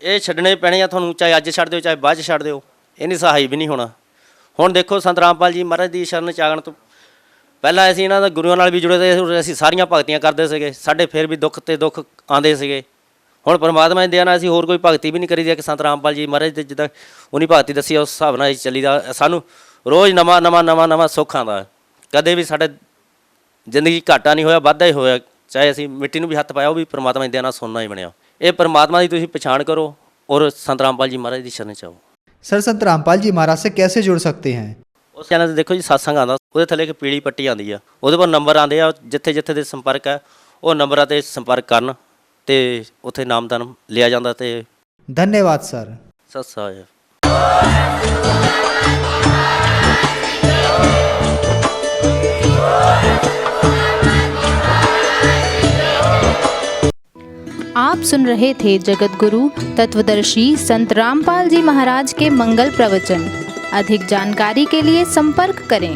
ये छड्डने पैने आ तुहानूं, चाहे अज छड्ड दिओ चाहे बाद छड्ड दिओ, इन्नी सहाई भी नहीं होना। हुण देखो संत रामपाल जी महाराज की शरण च आउण तो पहलां असीं इन्हां दा गुरुआं नाल भी जुड़े ते असीं सारियां भगतियां करदे सीगे, साडे फिर भी दुख ते दुख आंदे सीगे। ਹੁਣ ਪਰਮਾਤਮਾ ਦੀ ਦਇਆ ਨਾਲ ਅਸੀਂ ਹੋਰ ਕੋਈ ਭਗਤੀ ਵੀ ਨਹੀਂ ਕਰੀਦੀ ਕਿ ਸੰਤ ਰਾਮਪਾਲ ਜੀ ਮਹਾਰਾਜ ਦੇ ਜਿੱਦਾਂ ਉਹਨੀ ਭਗਤੀ ਦੱਸੀ ਉਸ ਹਿਸਾਬ ਨਾਲ ਅਸੀਂ ਚੱਲੀਦਾ। ਸਾਨੂੰ ਰੋਜ਼ ਨਵਾਂ ਸੁੱਖ ਆਉਂਦਾ, ਕਦੇ ਵੀ ਸਾਡੇ ਜ਼ਿੰਦਗੀ ਘਾਟਾ ਨਹੀਂ ਹੋਇਆ, ਵਾਧਾ ਹੀ ਹੋਇਆ। ਚਾਹੇ ਅਸੀਂ ਮਿੱਟੀ ਨੂੰ ਵੀ ਹੱਥ ਪਾਇਆ ਉਹ ਵੀ ਪਰਮਾਤਮਾ ਦੀ ਦਇਆ ਨਾਲ ਸੋਨਾ ਹੀ ਬਣਿਆ। ਇਹ ਪਰਮਾਤਮਾ ਦੀ ਤੁਸੀਂ ਪਛਾਣ ਕਰੋ ਔਰ ਸੰਤ ਰਾਮਪਾਲ ਜੀ ਮਹਾਰਾਜ ਦੀ ਸ਼ਰਨ 'ਚ ਆਓ। सर संत रामपाल जी महाराज से कैसे जुड़ सकते हैं? ਉਸ ਚੈਨਲ 'ਤੇ ਦੇਖੋ ਜੀ ਸਤਸੰਗ ਆਉਂਦਾ, ਉਹਦੇ ਥੱਲੇ ਇੱਕ ਪੀਲੀ ਪੱਟੀ ਆਉਂਦੀ ਆ, ਉਹਦੇ ਪਰ ਨੰਬਰ ਆਉਂਦੇ ਆ, ਜਿੱਥੇ ਜਿੱਥੇ ਦੇ ਸੰਪਰਕ ਹੈ ਉਹ ਨੰਬਰਾਂ 'ਤੇ ਸੰਪਰਕ ਕਰਨ ਤੇ ਉੱਥੇ ਨਾਮਦਾਨ ਲਿਆ ਜਾਂਦਾ। ਤੇ धन्यवाद सर। ਸਤਿ ਸ੍ਰੀ ਅਕਾਲ। आप सुन रहे थे जगत गुरु तत्वदर्शी संत रामपाल जी महाराज के मंगल प्रवचन। अधिक जानकारी के लिए संपर्क करें